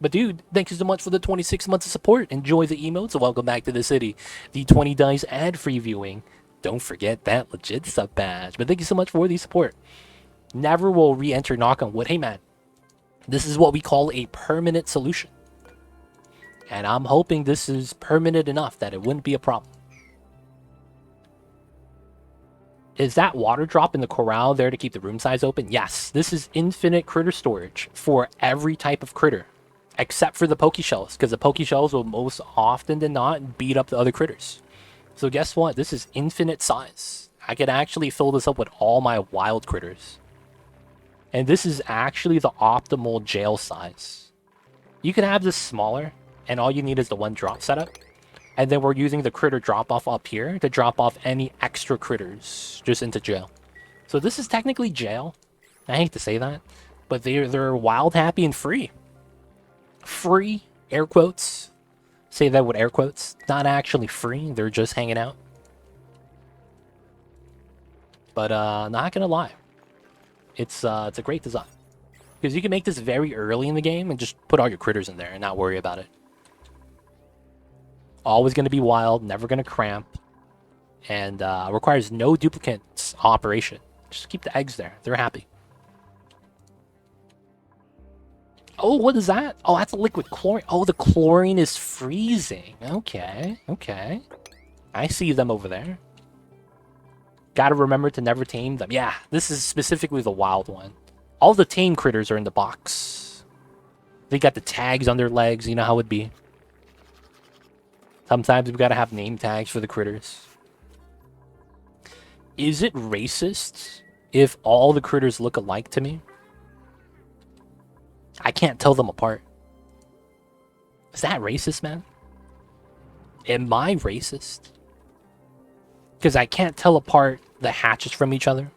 Speaker 1: But dude, thank you so much for the 26 months of support. Enjoy the emotes. Welcome back to the city. The 20 dice ad-free viewing. Don't forget that legit sub badge. But thank you so much for the support. Never will re-enter knock on wood. Hey man, this is what we call a permanent solution. And I'm hoping this is permanent enough that it wouldn't be a problem. Is that water drop in the corral there to keep the room size open? Yes, this is infinite critter storage for every type of critter. Except for the Pokeshells, because the Pokeshells will most often than not beat up the other critters. So guess what? This is infinite size. I could actually fill this up with all my wild critters. And this is actually the optimal jail size. You can have this smaller, and all you need is the one drop setup. And then we're using the critter drop-off up here to drop off any extra critters just into jail. So this is technically jail. I hate to say that, but they're wild, happy, and free. Free, air quotes. Say that with air quotes. Not actually free, they're just hanging out. But not gonna lie, it's a great design. Because you can make this very early in the game and just put all your critters in there and not worry about it. Always going to be wild, never going to cramp, and requires no duplicates operation. Just keep the eggs there. They're happy. Oh, what is that? Oh, that's a liquid chlorine. Oh, the chlorine is freezing. Okay, okay. I see them over there. Gotta remember to never tame them. Yeah, this is specifically the wild one. All the tame critters are in the box. They got the tags on their legs. You know how it'd be. Sometimes we gotta have name tags for the critters. Is it racist if all the critters look alike to me? I can't tell them apart. Is that racist, man? Am I racist? Because I can't tell apart the hatches from each other?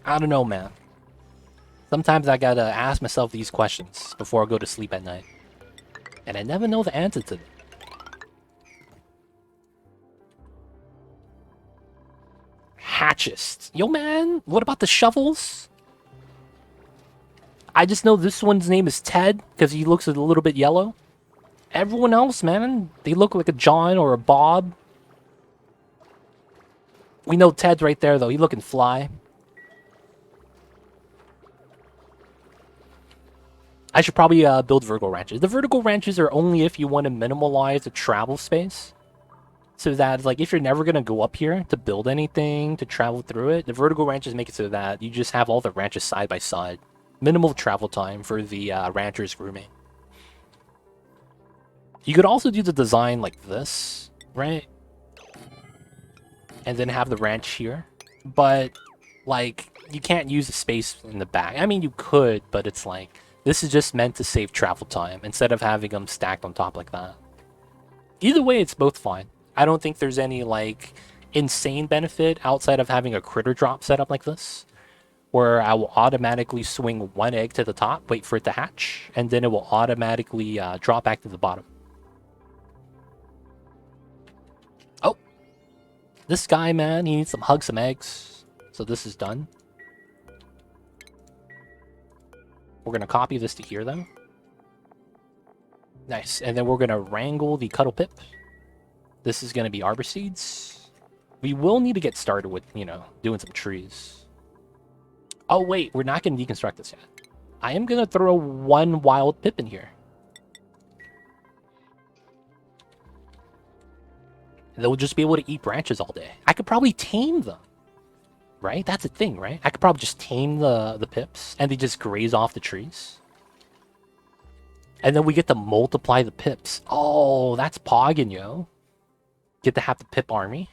Speaker 1: I don't know, man. Sometimes I gotta ask myself these questions before I go to sleep at night. And I never know the answer to them. Hatches. Yo, man, what about the shovels? I just know this one's name is Ted because he looks a little bit yellow. Everyone else, man, they look like a John or a Bob. We know Ted's right there, though. He looking fly. I should probably build vertical ranches. The vertical ranches are only if you want to minimalize the travel space. So that, like, if you're never going to go up here to build anything, to travel through it, the vertical ranches make it so that you just have all the ranches side by side. Minimal travel time for the ranchers grooming. You could also do the design like this, right? And then have the ranch here. But, like, you can't use the space in the back. I mean, you could, but it's like, this is just meant to save travel time instead of having them stacked on top like that. Either way, it's both fine. I don't think there's any, like, insane benefit outside of having a critter drop set up like this, where I will automatically swing one egg to the top, wait for it to hatch, and then it will automatically drop back to the bottom. Oh, this guy, man, he needs some hugs, some eggs. So this is done. We're going to copy this to here, though. Nice. And then we're going to wrangle the cuddle pip. This is going to be arbor seeds. We will need to get started with, you know, doing some trees. Oh, wait. We're not going to deconstruct this yet. I am going to throw one wild pip in here. They'll just be able to eat branches all day. I could probably tame them. Right? That's a thing, right? I could probably just tame the pips and they just graze off the trees. And then we get to multiply the pips. Oh, that's poggin', yo. Get to have the pip army.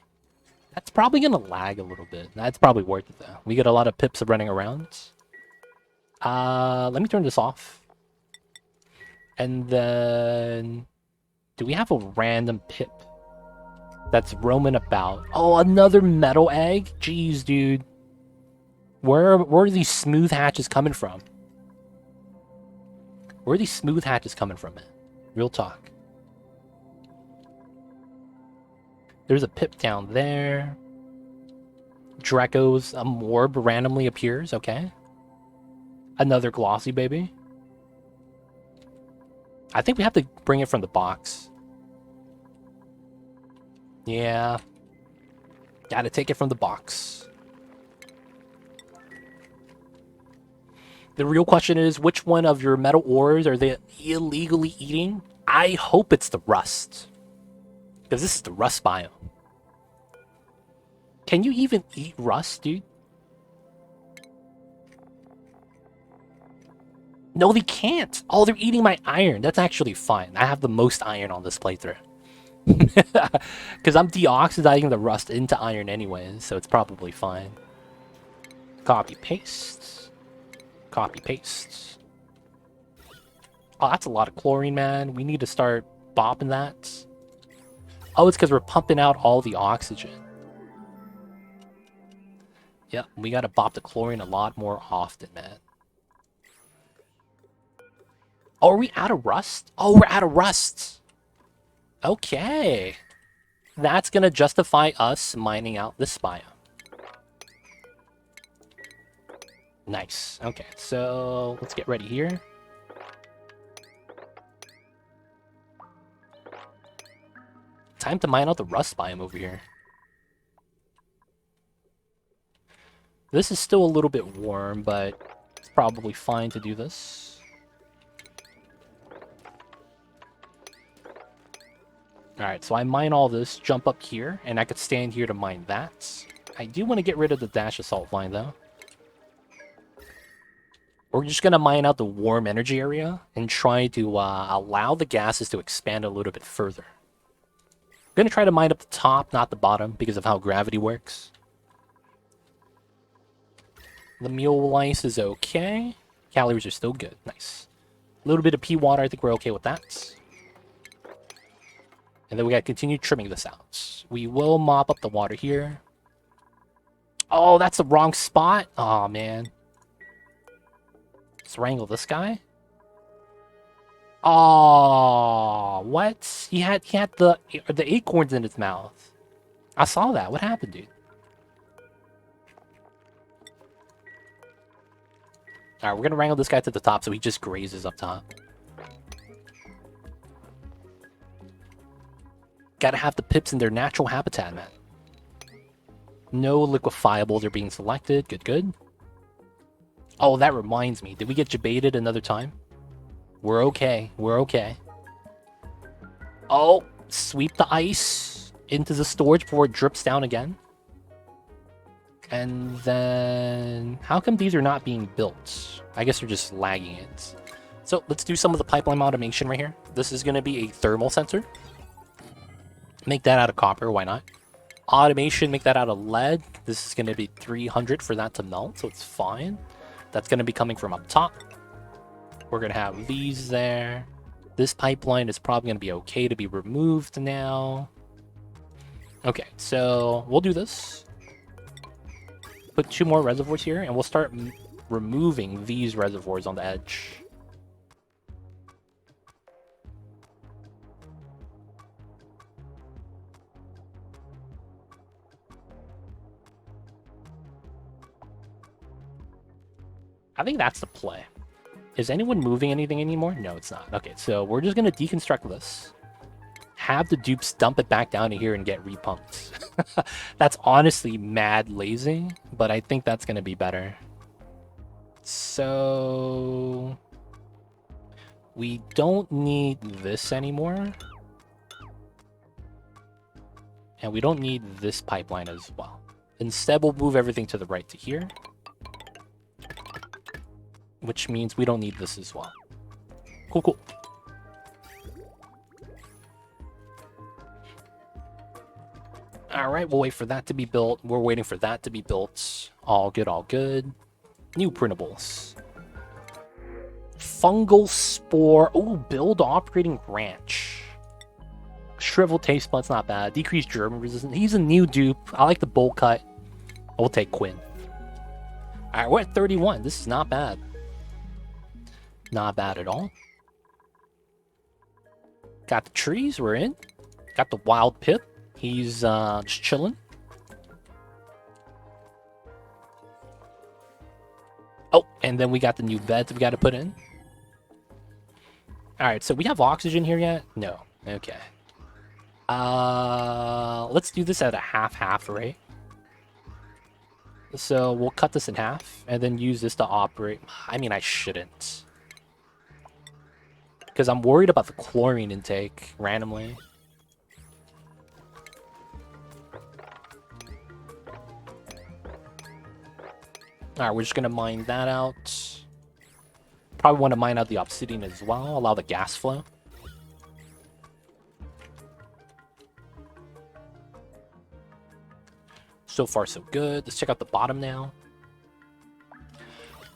Speaker 1: That's probably going to lag a little bit. That's probably worth it, though. We get a lot of pips running around. Let me turn this off. And then... do we have a random pip that's roaming about? Oh, another metal egg? Jeez, dude. Where are these smooth hatches coming from? Where are these smooth hatches coming from, man? Real talk. There's a pip down there. Draco's orb randomly appears, okay. Another glossy baby. I think we have to bring it from the box. Yeah. Gotta take it from the box. The real question is, which one of your metal ores are they illegally eating? I hope it's the rust. Because this is the rust biome. Can you even eat rust, dude? No, they can't. Oh, they're eating my iron. That's actually fine. I have the most iron on this playthrough. Because I'm deoxidizing the rust into iron anyways, so it's probably fine. Copy paste. Copy paste. Oh, that's a lot of chlorine, man. We need to start bopping that. Oh, it's because we're pumping out all the oxygen. Yep, we gotta bop the chlorine a lot more often, man. Oh, are we out of rust? Oh, we're out of rust. Okay. That's gonna justify us mining out this biome. Nice. Okay, so let's get ready here. Time to mine out the rust biome over here. This is still a little bit warm, but it's probably fine to do this. Alright, so I mine all this, jump up here, and I could stand here to mine that. I do want to get rid of the dash assault vine, though. We're just going to mine out the warm energy area and try to allow the gases to expand a little bit further. I'm going to try to mine up the top, not the bottom, because of how gravity works. The mule ice is okay. Calories are still good. Nice. A little bit of pea water, I think we're okay with that. And then we gotta continue trimming this out. We will mop up the water here. Oh, that's the wrong spot. Oh man. Let's wrangle this guy. Oh, what? He had the acorns in his mouth. I saw that. What happened, dude? Alright, we're gonna wrangle this guy to the top so he just grazes up top. Gotta have the pips in their natural habitat, man. No liquefiables are being selected. Good, good. Oh, that reminds me. Did we get jebaited another time? We're okay. We're okay. Oh, sweep the ice into the storage before it drips down again. And then... how come these are not being built? I guess they're just lagging it. So let's do some of the pipeline automation right here. This is going to be a thermal sensor. Make that out of copper, why not? Automation, make that out of lead. This is going to be 300 for that to melt, so it's fine. That's going to be coming from up top. We're going to have these there. This pipeline is probably going to be okay to be removed now. Okay, so we'll do this. Put 2 more reservoirs here, and we'll start removing these reservoirs on the edge. I think that's the play. Is anyone moving anything anymore? No, it's not. Okay, so we're just going to deconstruct this. Have the dupes dump it back down to here and get repumped. That's honestly mad lazy, but I think that's going to be better. So... we don't need this anymore. And we don't need this pipeline as well. Instead, we'll move everything to the right to here. Which means we don't need this as well. Cool, cool. Alright, we'll wait for that to be built. We're waiting for that to be built. All good, all good. New printables. Fungal spore. Oh, build operating branch. Shriveled taste buds, not bad. Decreased germ resistance. He's a new dupe. I like the bowl cut. We'll take Quinn. Alright, we're at 31. This is not bad. Not bad at all. Got the trees, we're in. Got the wild pip. He's just chilling. Oh, and then we got the new beds we got to put in. Alright, so we have oxygen here yet? No. Okay. Let's do this at a half-half rate. So we'll cut this in half and then use this to operate. I mean, I shouldn't. Because I'm worried about the chlorine intake randomly. Alright, we're just going to mine that out. Probably want to mine out the obsidian as well. Allow the gas flow. So far, so good. Let's check out the bottom now.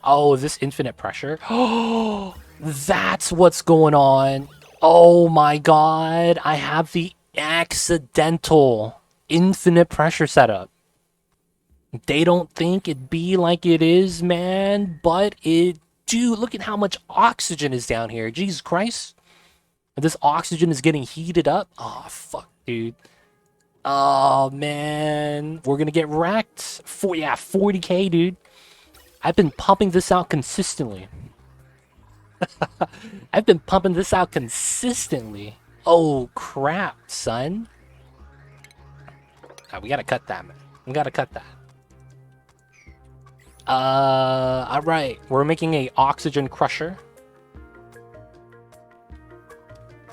Speaker 1: Oh, this infinite pressure. Oh, that's what's going on. Oh my god. I have the accidental infinite pressure setup. They don't think it be like it is, man, but it do. Look at how much oxygen is down here. Jesus Christ. This oxygen is getting heated up. Oh, fuck, dude. Oh, man. We're gonna get wrecked. 40k, dude. I've been pumping this out consistently. I've been pumping this out consistently. Oh, crap, son. We gotta cut that, man. We gotta cut that. Alright. We're making a oxygen crusher.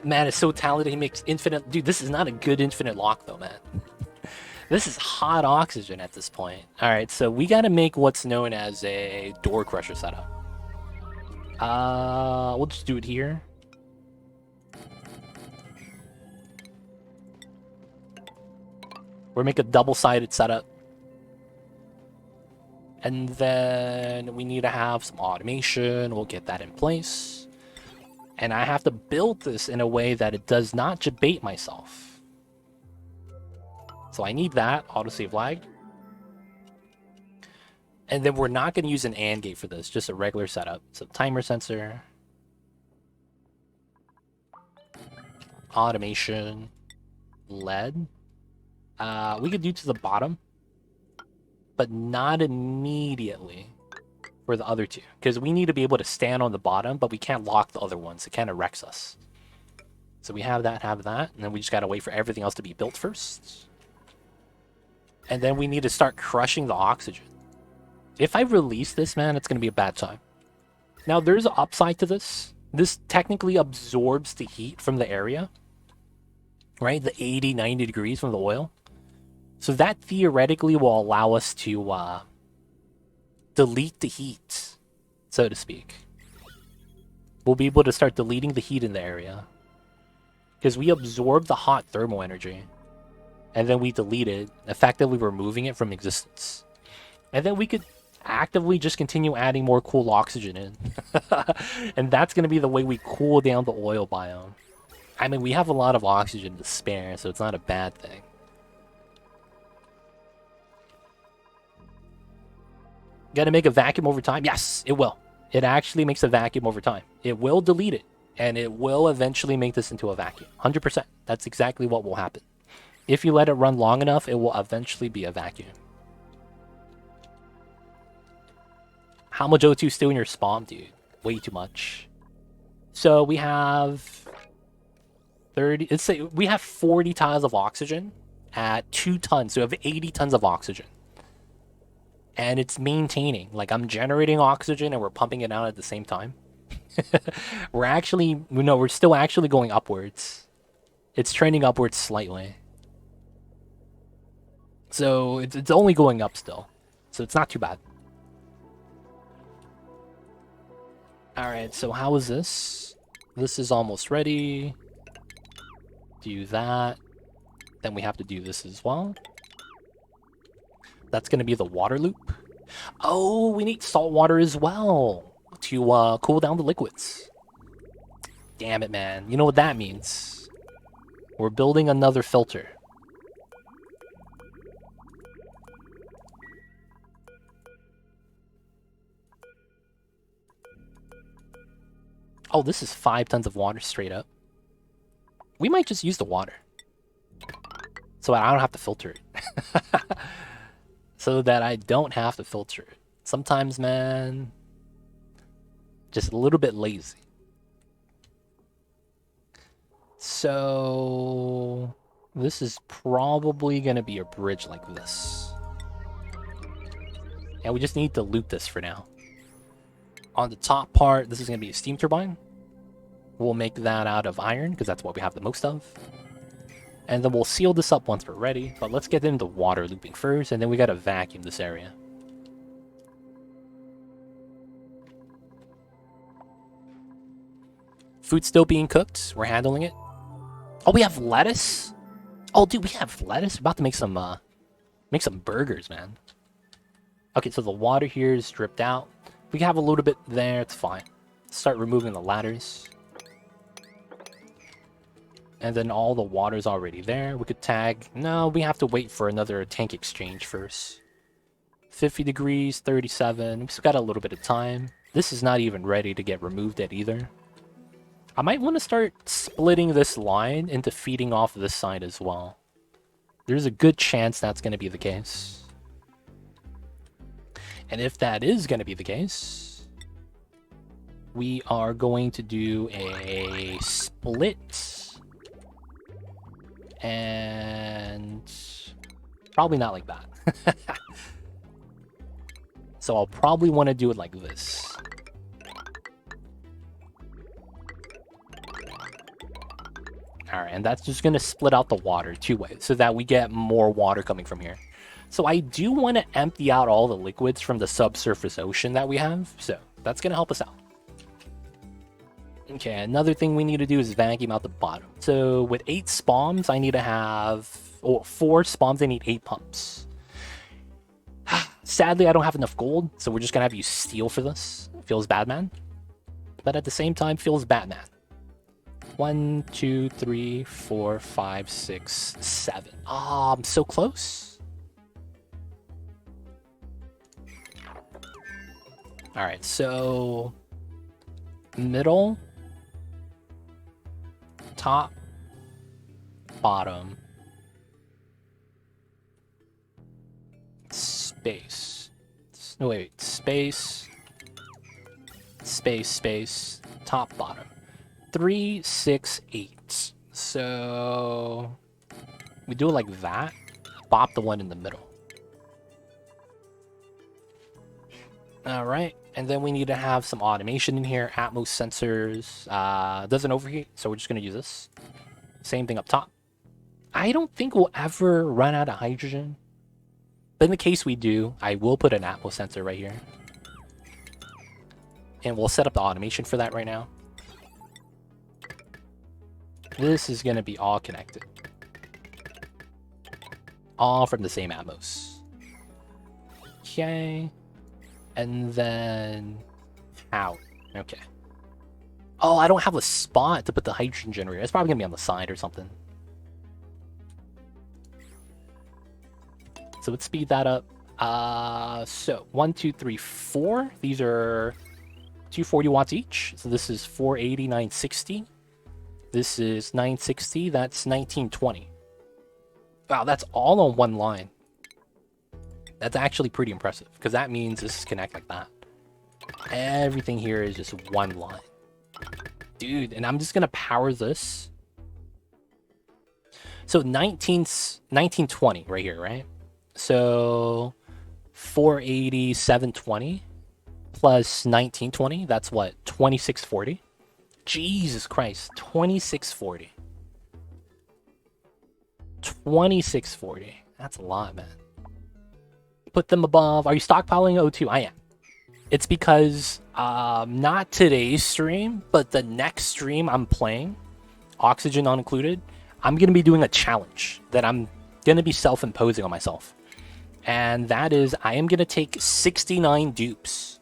Speaker 1: Man, it's so talented. He makes infinite... Dude, this is not a good infinite lock, though, man. This is hot oxygen at this point. Alright, so we gotta make what's known as a door crusher setup. We'll just do it here. We'll make a double-sided setup. And then we need to have some automation. We'll get that in place. And I have to build this in a way that it does not debate myself. So I need that. Autosave lagged. And then we're not going to use an AND gate for this. Just a regular setup. So timer sensor. Automation. LED. We could do to the bottom. But not immediately for the other two. Because we need to be able to stand on the bottom, but we can't lock the other ones. It kind of wrecks us. So we have that, and then we just got to wait for everything else to be built first. And then we need to start crushing the oxygen. If I release this, man, it's going to be a bad time. Now, there's an upside to this. This technically absorbs the heat from the area. Right? The 80, 90 degrees from the oil. So that theoretically will allow us to delete the heat, so to speak. We'll be able to start deleting the heat in the area. Because we absorb the hot thermal energy. And then we delete it, effectively removing it from existence. And then we could actively just continue adding more cool oxygen in. And that's going to be the way we cool down the oil biome. I mean, we have a lot of oxygen to spare, so it's not a bad thing. Gonna make a vacuum over time? Yes, it will. It actually makes a vacuum over time. It will delete it, and it will eventually make this into a vacuum. 100%. That's exactly what will happen. If you let it run long enough, it will eventually be a vacuum. How much O2 is still in your spawn, dude? Way too much. So we have 30... Let's say we have 40 tons of oxygen at 2 tons. So we have 80 tons of oxygen. And it's maintaining. Like, I'm generating oxygen and we're pumping it out at the same time. We're still actually going upwards. It's trending upwards slightly. So it's only going up still. So it's not too bad. Alright, so how is this? This is almost ready. Do that. Then we have to do this as well. That's going to be the water loop. Oh, we need salt water as well to cool down the liquids. Damn it, man. You know what that means? We're building another filter. Oh, this is 5 tons of water straight up. We might just use the water. So I don't have to filter it. So that I don't have to filter it. Sometimes, man, just a little bit lazy. So this is probably going to be a bridge like this. And we just need to loop this for now. On the top part, this is going to be a steam turbine. We'll make that out of iron, because that's what we have the most of. And then we'll seal this up once we're ready. But let's get into water looping first, and then we gotta vacuum this area. Food's still being cooked. We're handling it. Oh, we have lettuce? Oh, dude, we have lettuce? We're about to make some Make some burgers, man. Okay, so the water here is dripped out. We can have a little bit there, it's fine. Start removing the ladders. And then all the water's already there. We could tag. No, we have to wait for another tank exchange first. 50 degrees, 37. We've got a little bit of time. This is not even ready to get removed yet either. I might want to start splitting this line into feeding off this side as well. There's a good chance that's going to be the case. And if that is going to be the case, we are going to do a split. And probably not like that. So I'll probably want to do it like this. Alright, and that's just going to split out the water two ways so that we get more water coming from here. So I do want to empty out all the liquids from the subsurface ocean that we have. So that's going to help us out. Okay, another thing we need to do is vacuum out the bottom. So with 8 spawns, I need to have... or 4 spawns, I need 8 pumps. Sadly, I don't have enough gold, so we're just going to have to use steel for this. Feels bad, man. But at the same time, feels Batman. 1, 2, 3, 4, 5, 6, 7. Ah, I'm so close. Alright, so... middle... top... bottom... space. No, wait. Space. Space, space. Top, bottom. 3, 6, 8. So... we do it like that. Bop the one in the middle. Alright. And then we need to have some automation in here. Atmos sensors. Doesn't overheat, so we're just going to use this. Same thing up top. I don't think we'll ever run out of hydrogen. But in the case we do, I will put an Atmos sensor right here. And we'll set up the automation for that right now. This is going to be all connected. All from the same Atmos. Okay. And then... out. Okay. Oh, I don't have a spot to put the hydrogen generator. It's probably going to be on the side or something. So let's speed that up. So 1, 2, 3, 4. These are 240 watts each. So this is 480, 960. This is 960. That's 1920. Wow, that's all on one line. That's actually pretty impressive because that means this is connect like that. Everything here is just one line. Dude, and I'm just going to power this. So 1920 right here, right? So 480, 720 plus 1920. That's what? 2640. Jesus Christ. 2640. 2640. That's a lot, man. Put them above. Are you stockpiling O2? I am. It's because not today's stream, but the next stream I'm playing, oxygen not included, I'm going to be doing a challenge that I'm going to be self-imposing on myself. And that is, I am going to take 69 dupes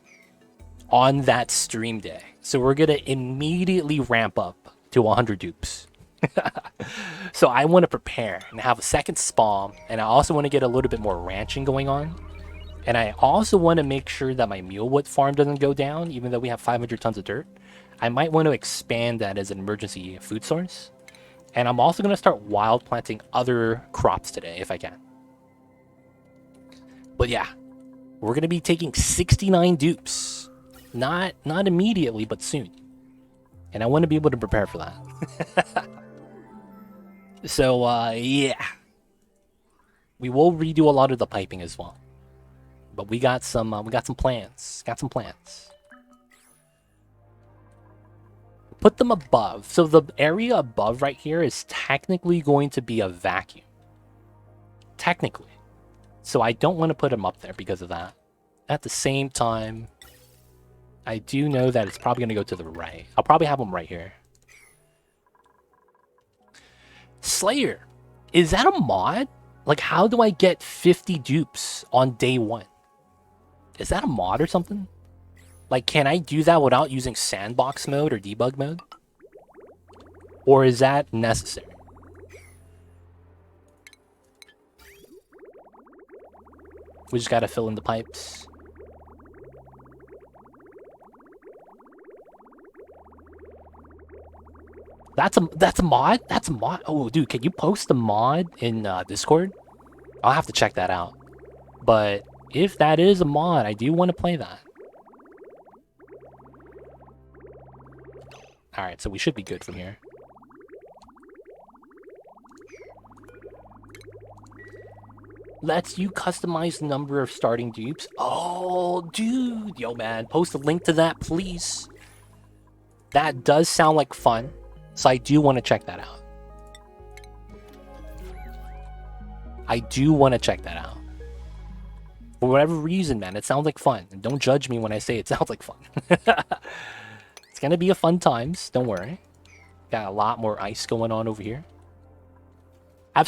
Speaker 1: on that stream day. So we're going to immediately ramp up to 100 dupes. So I want to prepare and have a second spawn. And I also want to get a little bit more ranching going on. And I also want to make sure that my mulewood farm doesn't go down, even though we have 500 tons of dirt. I might want to expand that as an emergency food source. And I'm also going to start wild planting other crops today, if I can. But yeah, we're going to be taking 69 dupes. Not immediately, but soon. And I want to be able to prepare for that. So, yeah. We will redo a lot of the piping as well. But we got some plans. Got some plans. Put them above. So the area above right here is technically going to be a vacuum. Technically. So I don't want to put them up there because of that. At the same time, I do know that it's probably going to go to the right. I'll probably have them right here. Slayer. Is that a mod? Like, how do I get 50 dupes on day 1? Is that a mod or something? Like, can I do that without using sandbox mode or debug mode? Or is that necessary? We just gotta fill in the pipes. That's a mod? That's a mod? Oh, dude, can you post the mod in Discord? I'll have to check that out. But if that is a mod, I do want to play that. Alright, so we should be good from here. Lets you customize the number of starting dupes. Oh, dude. Yo, man. Post a link to that, please. That does sound like fun. So I do want to check that out. I do want to check that out. For whatever reason, man, it sounds like fun. And don't judge me when I say it sounds like fun. It's going to be a fun times. Don't worry. Got a lot more ice going on over here. I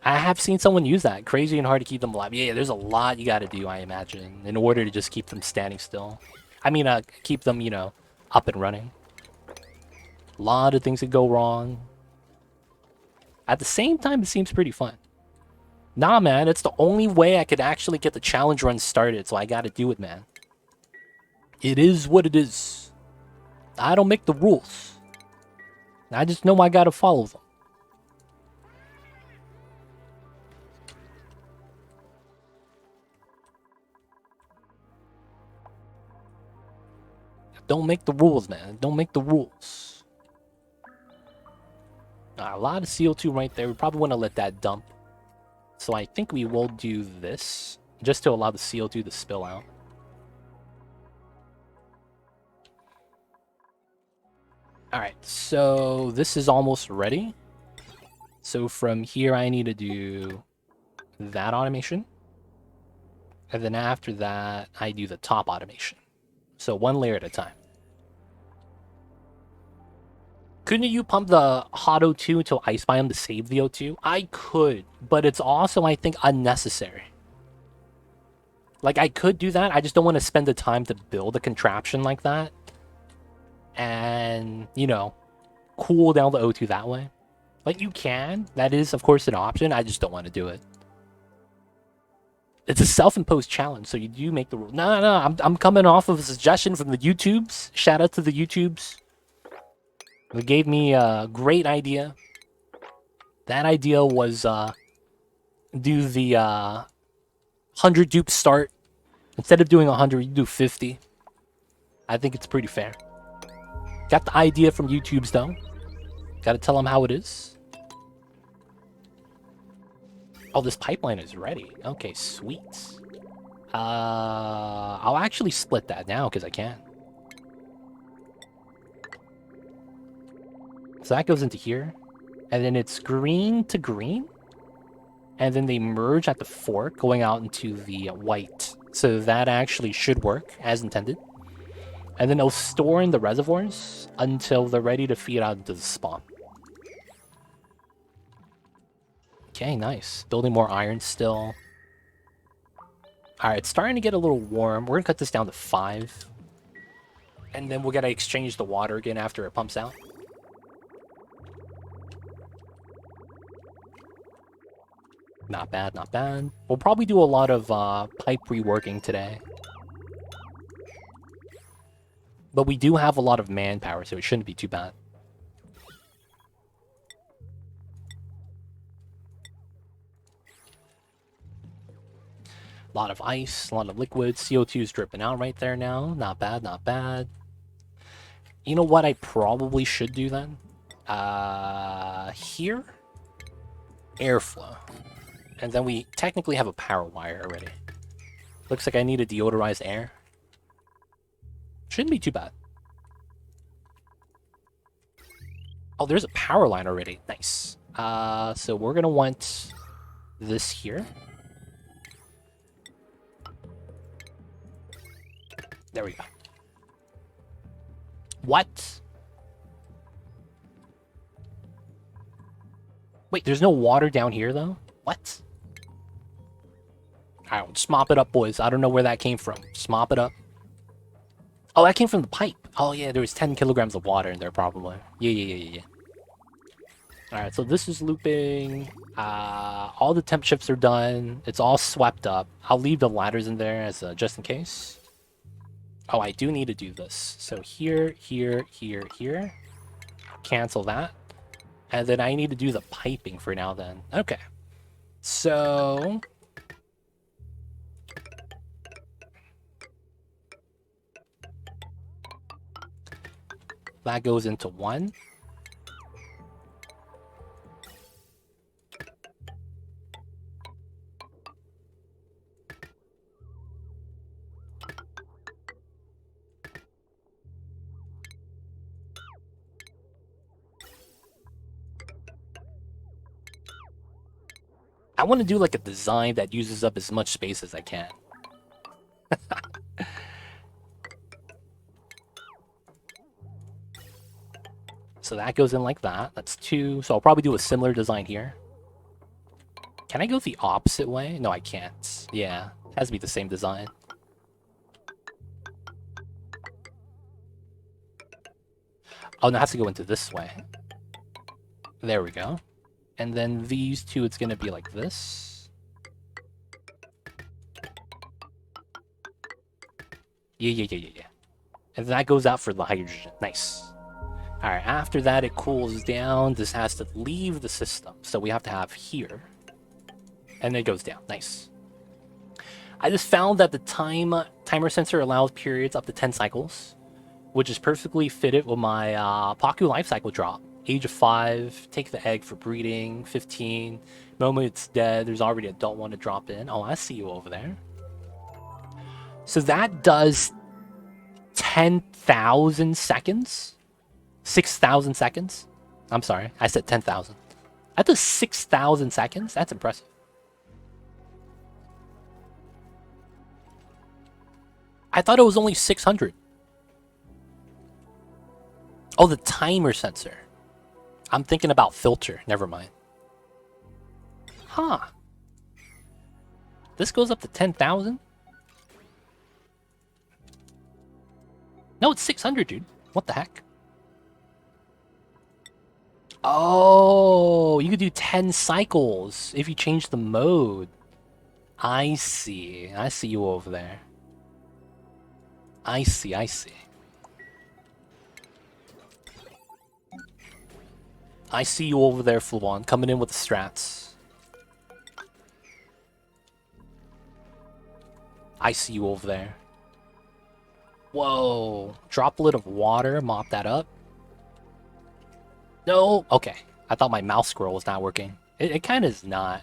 Speaker 1: have seen someone use that. Crazy and hard to keep them alive. Yeah, there's a lot you got to do, I imagine, in order to just keep them standing still. I mean, keep them, you know, up and running. A lot of things could go wrong. At the same time, it seems pretty fun. Nah, man, it's the only way I could actually get the challenge run started, so I got to do it, man. It is what it is. I don't make the rules. I just know I got to follow them. Don't make the rules, man. Don't make the rules. A lot of CO2 right there. We probably want to let that dump. So I think we will do this, just to allow the CO2 to spill out. Alright, so this is almost ready. So from here, I need to do that automation. And then after that, I do the top automation. So one layer at a time. Couldn't you pump the hot O2 until ice biome to save the O2? I could, but it's also, I think, unnecessary. Like, I could do that, I just don't want to spend the time to build a contraption like that. And, you know, cool down the O2 that way. Like, you can. That is, of course, an option. I just don't want to do it. It's a self-imposed challenge, so you do make the rule. No, I'm coming off of a suggestion from the YouTubes. Shout out to the YouTubes. They gave me a great idea. That idea was do the 100 dupe start. Instead of doing 100, you do 50. I think it's pretty fair. Got the idea from YouTubes, though. Gotta tell them how it is. Oh, this pipeline is ready. Okay, sweet. I'll actually split that now, because I can. So that goes into here. And then it's green to green. And then they merge at the fork, going out into the white. So that actually should work, as intended. And then they'll store in the reservoirs until they're ready to feed out into the spawn. Okay, nice. Building more iron still. Alright, it's starting to get a little warm. We're going to cut this down to 5. And then we're going to exchange the water again after it pumps out. Not bad, not bad. We'll probably do a lot of pipe reworking today. But we do have a lot of manpower, so it shouldn't be too bad. A lot of ice, a lot of liquid. CO2 is dripping out right there now. Not bad, not bad. You know what I probably should do then? Here? Airflow. And then we technically have a power wire already. Looks like I need a deodorized air. Shouldn't be too bad. Oh, there's a power line already. Nice. So we're gonna want this here. There we go. What? Wait, there's no water down here, though? What? Alright, just mop it up, boys. I don't know where that came from. Just mop it up. Oh, that came from the pipe. Oh, yeah, there was 10 kilograms of water in there, probably. Yeah. Alright, so this is looping. All the temp shifts are done. It's all swept up. I'll leave the ladders in there as just in case. Oh, I do need to do this. So here. Cancel that. And then I need to do the piping for now then. Okay. So... that goes into 1. I want to do like a design that uses up as much space as I can. So that goes in like that. That's 2. So I'll probably do a similar design here. Can I go the opposite way? No, I can't. Yeah, it has to be the same design. Oh, no, it has to go into this way. There we go. And then these two, it's going to be like this. Yeah. And that goes out for the hydrogen. Nice. Alright, after that it cools down. This has to leave the system. So we have to have here. And then it goes down. Nice. I just found that the timer sensor allows periods up to 10 cycles, which is perfectly fitted with my Paku life cycle drop. Age of 5, take the egg for breeding. 15, moment it's dead, there's already adult one to drop in. Oh, I see you over there. So that does 10,000 seconds? 6,000 seconds? I'm sorry, I said 10,000. That does 6,000 seconds? That's impressive. I thought it was only 600. Oh, the timer sensor. I'm thinking about filter. Never mind. Huh. This goes up to 10,000? No, it's 600, dude. What the heck? Oh, you could do 10 cycles if you change the mode. I see. I see you over there. I see. I see you over there, Fluon, coming in with the strats. I see you over there. Whoa. Droplet of water. Mop that up. No. Okay. I thought my mouse scroll was not working. It kind of is not.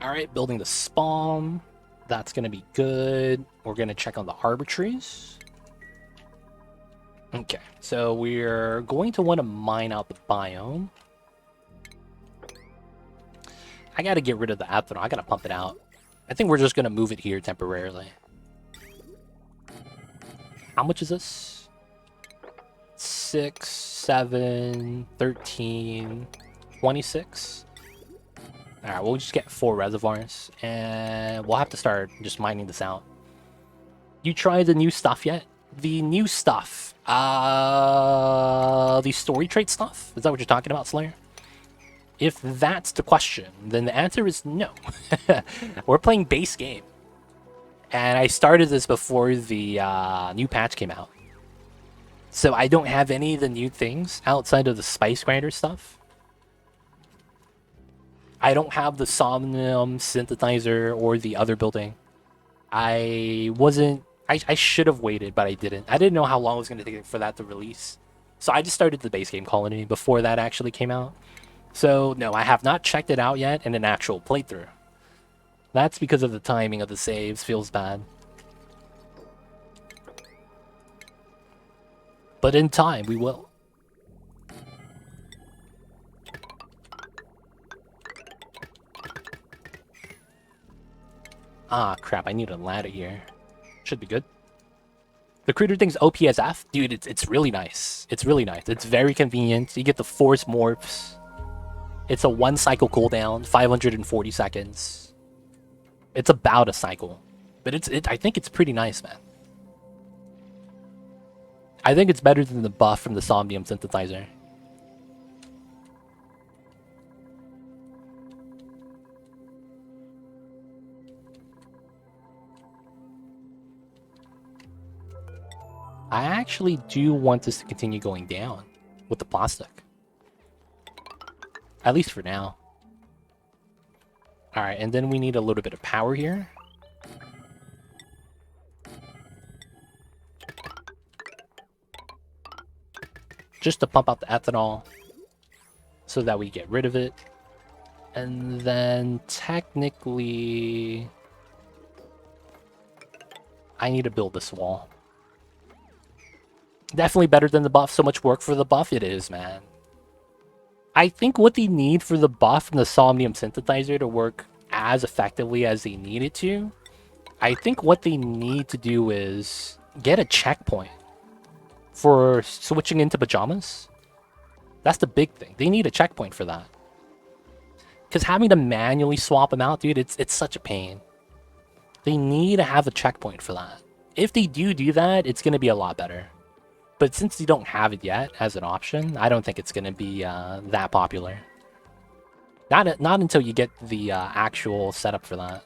Speaker 1: Alright, building the spawn. That's going to be good. We're going to check on the arbitraries. Okay, so we're going to want to mine out the biome. I got to get rid of the ethanol. I got to pump it out. I think we're just going to move it here temporarily. How much is this? 6, 7, 13, 26. Alright, we'll just get 4 reservoirs, and we'll have to start just mining this out. You tried the new stuff yet? The new stuff. The story trait stuff? Is that what you're talking about, Slayer? If that's the question, then the answer is no. We're playing base game. And I started this before the new patch came out. So I don't have any of the new things outside of the Spice Grinder stuff. I don't have the Somnium synthesizer or the other building. I should have waited, but I didn't. I didn't know how long it was going to take for that to release. So I just started the base game colony before that actually came out. So no, I have not checked it out yet in an actual playthrough. That's because of the timing of the saves. Feels bad. But in time, we will. Ah, crap, I need a ladder here. Should be good. The Critter thing's OPSF, dude. It's really nice. It's really nice. It's very convenient. You get the force morphs. It's a 1 cycle cooldown, 540 seconds. It's about a cycle, but I think it's pretty nice, man. I think it's better than the buff from the Somnium synthesizer. I actually do want this to continue going down with the plastic. At least for now. Alright, and then we need a little bit of power here. Just to pump out the ethanol so that we get rid of it. And then technically I need to build this wall. Definitely better than the buff. So much work for the buff. It is, man. I think what they need for the buff from the Somnium synthesizer to work as effectively as they need it to, I think what they need to do is get a checkpoint for switching into pajamas. That's the big thing. They need a checkpoint for that. Because having to manually swap them out, dude, it's such a pain. They need to have a checkpoint for that. If they do that, it's going to be a lot better. But since you don't have it yet as an option, I don't think it's going to be that popular. Not until you get the actual setup for that.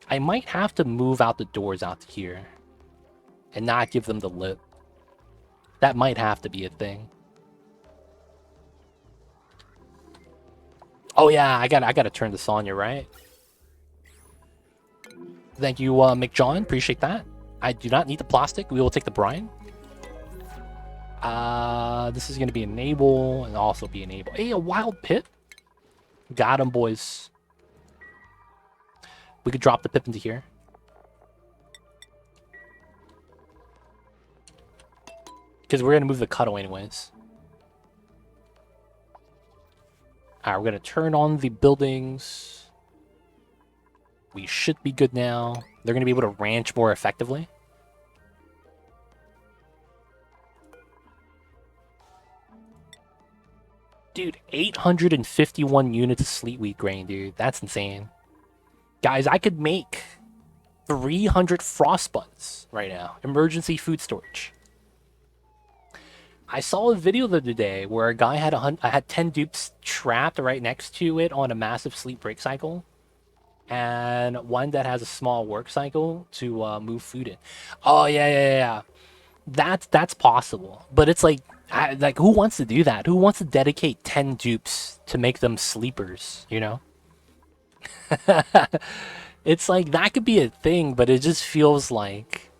Speaker 1: I might have to move out the doors out here and not give them the lip. That might have to be a thing. Oh yeah, I gotta turn this on, you're right. Thank you, McJohn. Appreciate that. I do not need the plastic. We will take the brine. This is going to be enable and also be enable. Hey, a wild pip. Got him, boys. We could drop the pip into here. Because we're going to move the cuddle anyways. Alright, we're going to turn on the buildings. We should be good now. They're going to be able to ranch more effectively. Dude, 851 units of sleet wheat grain, dude. That's insane. Guys, I could make 300 frost buns right now. Emergency food storage. I saw a video the other day where a guy had 10 dupes trapped right next to it on a massive sleep break cycle. And one that has a small work cycle to move food in. Oh yeah. That's possible, but it's like who wants to do that? Who wants to dedicate 10 dupes to make them sleepers? You know, it's like that could be a thing, but it just feels like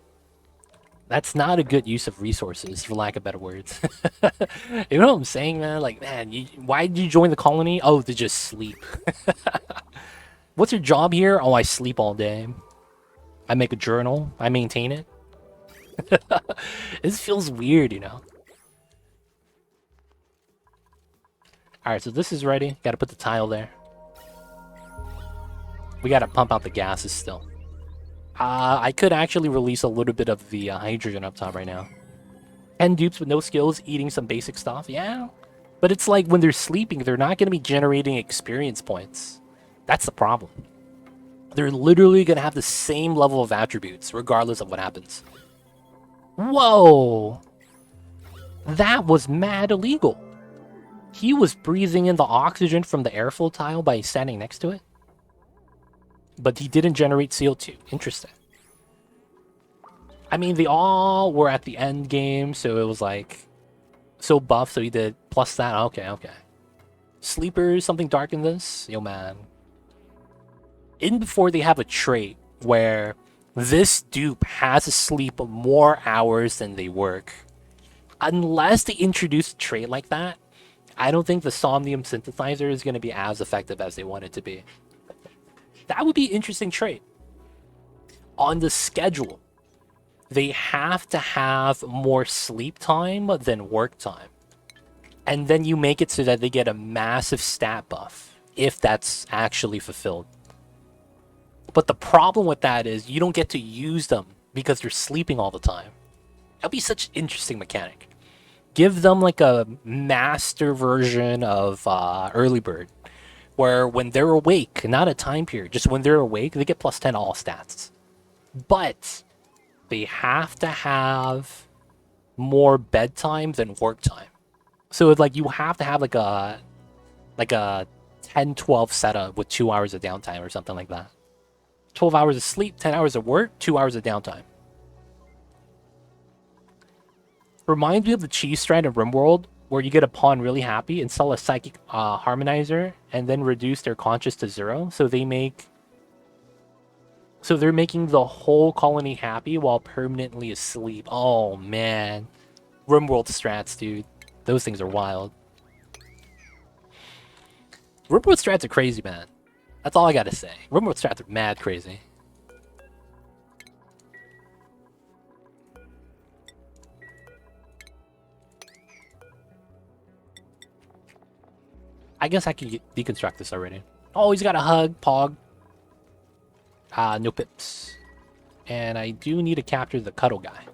Speaker 1: that's not a good use of resources, for lack of better words. You know what I'm saying, man? Like, man, why did you join the colony? Oh, to just sleep. What's your job here? Oh, I sleep all day. I make a journal. I maintain it. This feels weird, you know? Alright, so this is ready. Gotta put the tile there. We gotta pump out the gases still. I could actually release a little bit of the hydrogen up top right now. 10 dupes with no skills, eating some basic stuff. Yeah. But it's like when they're sleeping, they're not going to be generating experience points. That's the problem. They're literally going to have the same level of attributes, regardless of what happens. Whoa! That was mad illegal. He was breathing in the oxygen from the airflow tile by standing next to it. But he didn't generate CO2. Interesting. I mean, they all were at the end game, so it was like... so buff, so he did plus that. Okay. Sleepers, something dark in this? Yo, man. In before they have a trait where this dupe has to sleep more hours than they work. Unless they introduce a trait like that, I don't think the Somnium synthesizer is going to be as effective as they want it to be. That would be an interesting trait. On the schedule, they have to have more sleep time than work time. And then you make it so that they get a massive stat buff if that's actually fulfilled. But the problem with that is you don't get to use them because you're sleeping all the time. That'd be such an interesting mechanic. Give them like a master version of Early Bird, where when they're awake, not a time period, just when they're awake, they get plus 10 all stats. But they have to have more bedtime than work time. So it's like you have to have like a 10-12 setup with 2 hours of downtime or something like that. 12 hours of sleep, 10 hours of work, 2 hours of downtime. Reminds me of the cheese strand in RimWorld, where you get a pawn really happy and sell a psychic harmonizer and then reduce their conscious to 0. So they're making the whole colony happy while permanently asleep. Oh man. RimWorld strats, dude. Those things are wild. RimWorld strats are crazy, man. That's all I gotta say. RimWorld strats are mad crazy. I guess I can deconstruct this already. Oh, he's got a hug, Pog. No pips. And I do need to capture the cuddle guy.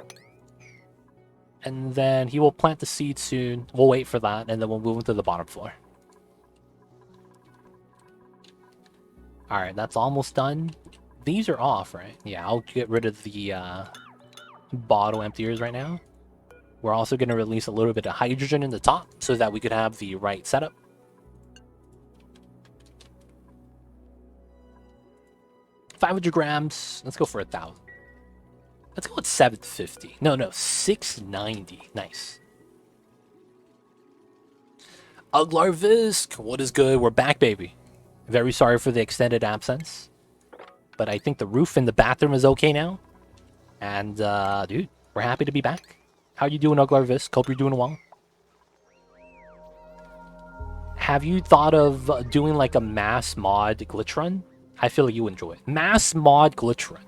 Speaker 1: And then he will plant the seed soon. We'll wait for that, and then we'll move into the bottom floor. Alright, that's almost done. These are off, right? Yeah, I'll get rid of the bottle emptiers right now. We're also going to release a little bit of hydrogen in the top so that we could have the right setup. $500 grams. Let's go for 1,000. Let's go with 750. No, 690. Nice. Uglarvisk, what is good? We're back, baby. Very sorry for the extended absence. But I think the roof in the bathroom is okay now. And, dude, we're happy to be back. How you doing, Uglarvisk? Hope you're doing well. Have you thought of doing like a mass mod glitch run? I feel like you enjoy it. Mass mod glitch run.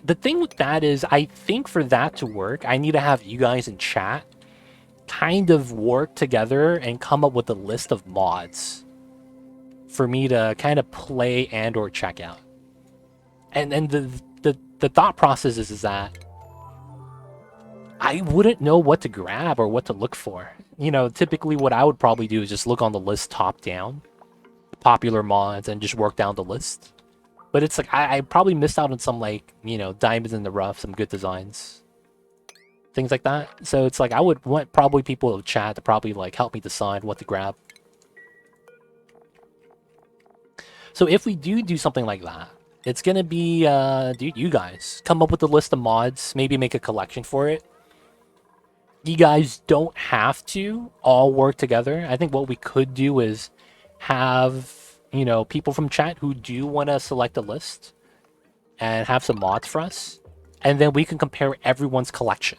Speaker 1: The thing with that is, I think for that to work, I need to have you guys in chat kind of work together and come up with a list of mods for me to kind of play and or check out. And the thought process is that I wouldn't know what to grab or what to look for. You know, typically what I would probably do is just look on the list top down, popular mods, and just work down the list. But it's like, I probably missed out on some, like, you know, diamonds in the rough, some good designs. Things like that. So it's like, I would want probably people in chat to probably, like, help me decide what to grab. So if we do something like that, it's gonna be, dude, you guys come up with a list of mods, maybe make a collection for it. You guys don't have to all work together. I think what we could do is have, you know, people from chat who do want to select a list and have some mods for us, and then we can compare everyone's collection.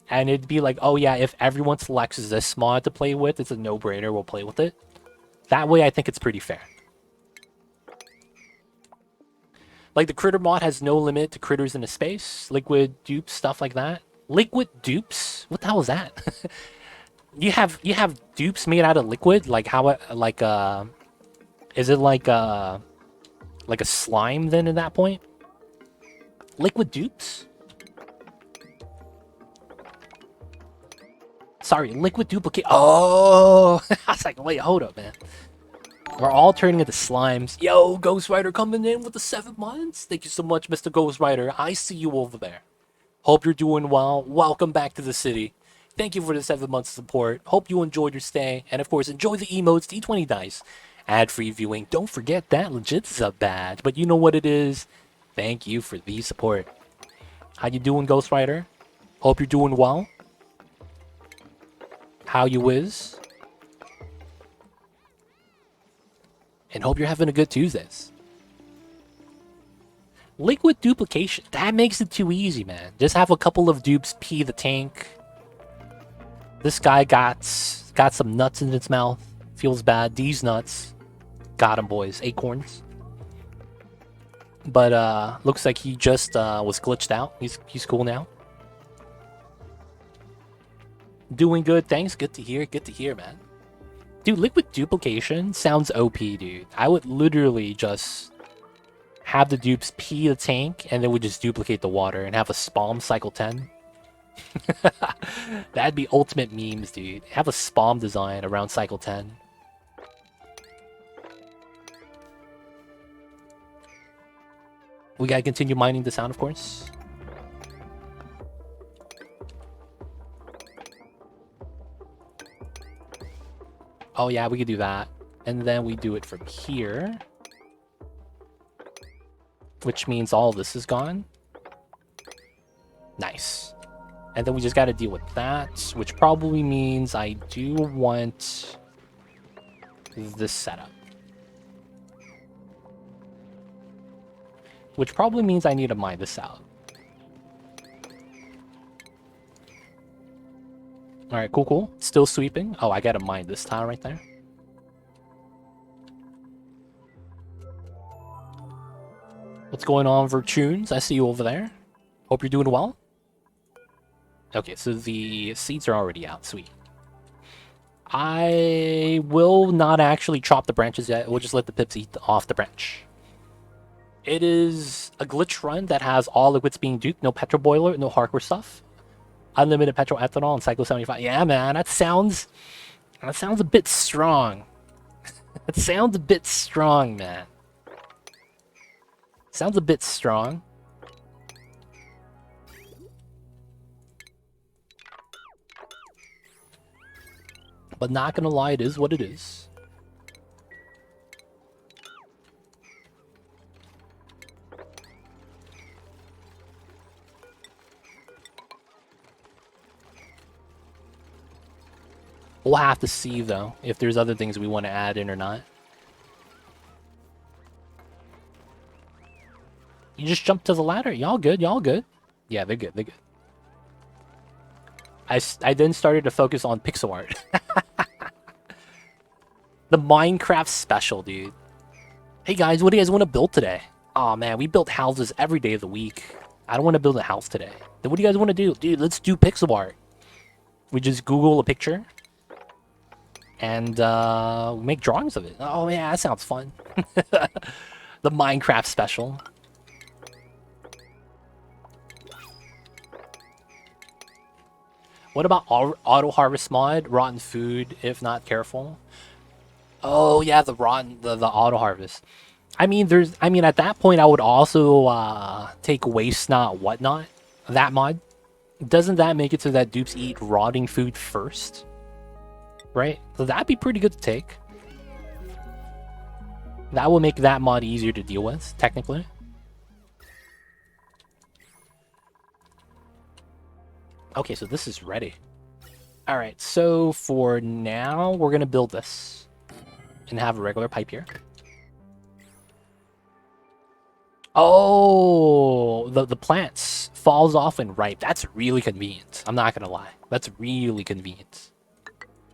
Speaker 1: And it'd be like, oh yeah, if everyone selects this mod to play with, it's a no-brainer, we'll play with it. That way I think it's pretty fair. Like the critter mod has no limit to critters in a space, liquid dupes, stuff like that. Liquid dupes? What the hell is that? you have dupes made out of liquid? Like how is it like a slime then at that point? Liquid dupes? Sorry, liquid duplicate. Oh, I was like, wait, hold up, man. We're all turning into slimes. Yo, Ghost Rider coming in with the 7 months. Thank you so much, Mr. Ghost Rider. I see you over there. Hope you're doing well. Welcome back to the city. Thank you for the 7 months of support. Hope you enjoyed your stay. And of course, enjoy the emotes, D20 dice. Ad-free viewing. Don't forget that legit is a badge. But you know what it is. Thank you for the support. How you doing, Ghost Rider? Hope you're doing well. How you is? And hope you're having a good Tuesdays. Liquid duplication. That makes it too easy, man. Just have a couple of dupes pee the tank. This guy got some nuts in its mouth. Feels bad. These nuts. Got him, boys. Acorns. But looks like he just was glitched out. He's cool now. Doing good, thanks. Good to hear, man. Dude, liquid duplication sounds OP, dude. I would literally just have the dupes pee the tank, and then we just duplicate the water and have a spawn cycle 10. That'd be ultimate memes, dude. Have a spawn design around cycle 10. We gotta continue mining the sound, of course. Oh yeah, we could do that. And then we do it from here. Which means all this is gone. Nice. And then we just gotta deal with that, which probably means I do want this setup. Which probably means I need to mine this out. Alright, cool, cool. Still sweeping. Oh, I gotta mine this tile right there. What's going on, Virtunes? I see you over there. Hope you're doing well. Okay, so the seeds are already out. Sweet. I will not actually chop the branches yet. We'll just let the pips eat off the branch. It is a glitch run that has all liquids being duped. No petrol boiler, no hardcore stuff. Unlimited petrol ethanol and cycle 75. Yeah, man, that sounds a bit strong. That sounds a bit strong, man. Sounds a bit strong. But not gonna lie, it is what it is. We'll have to see, though, if there's other things we want to add in or not. You just jumped to the ladder. Y'all good? Y'all good? Yeah, they're good. They're good. I then started to focus on pixel art. The Minecraft special, dude. Hey, guys, what do you guys want to build today? Aw, man, we build houses every day of the week. I don't want to build a house today. Then what do you guys want to do? Dude, let's do pixel art. We just Google a picture. And make drawings of it. Oh, yeah, that sounds fun. The Minecraft special. What about auto harvest mod? Rotten food if not careful. Oh yeah, the auto harvest. I mean, at that point I would also take waste not whatnot. That mod. Doesn't that make it so that dupes eat rotting food first? Right? So that'd be pretty good to take. That will make that mod easier to deal with, technically. Okay, so this is ready. Alright, so for now, we're gonna build this. And have a regular pipe here. Oh, the plants falls off and ripe. That's really convenient. I'm not gonna lie. That's really convenient.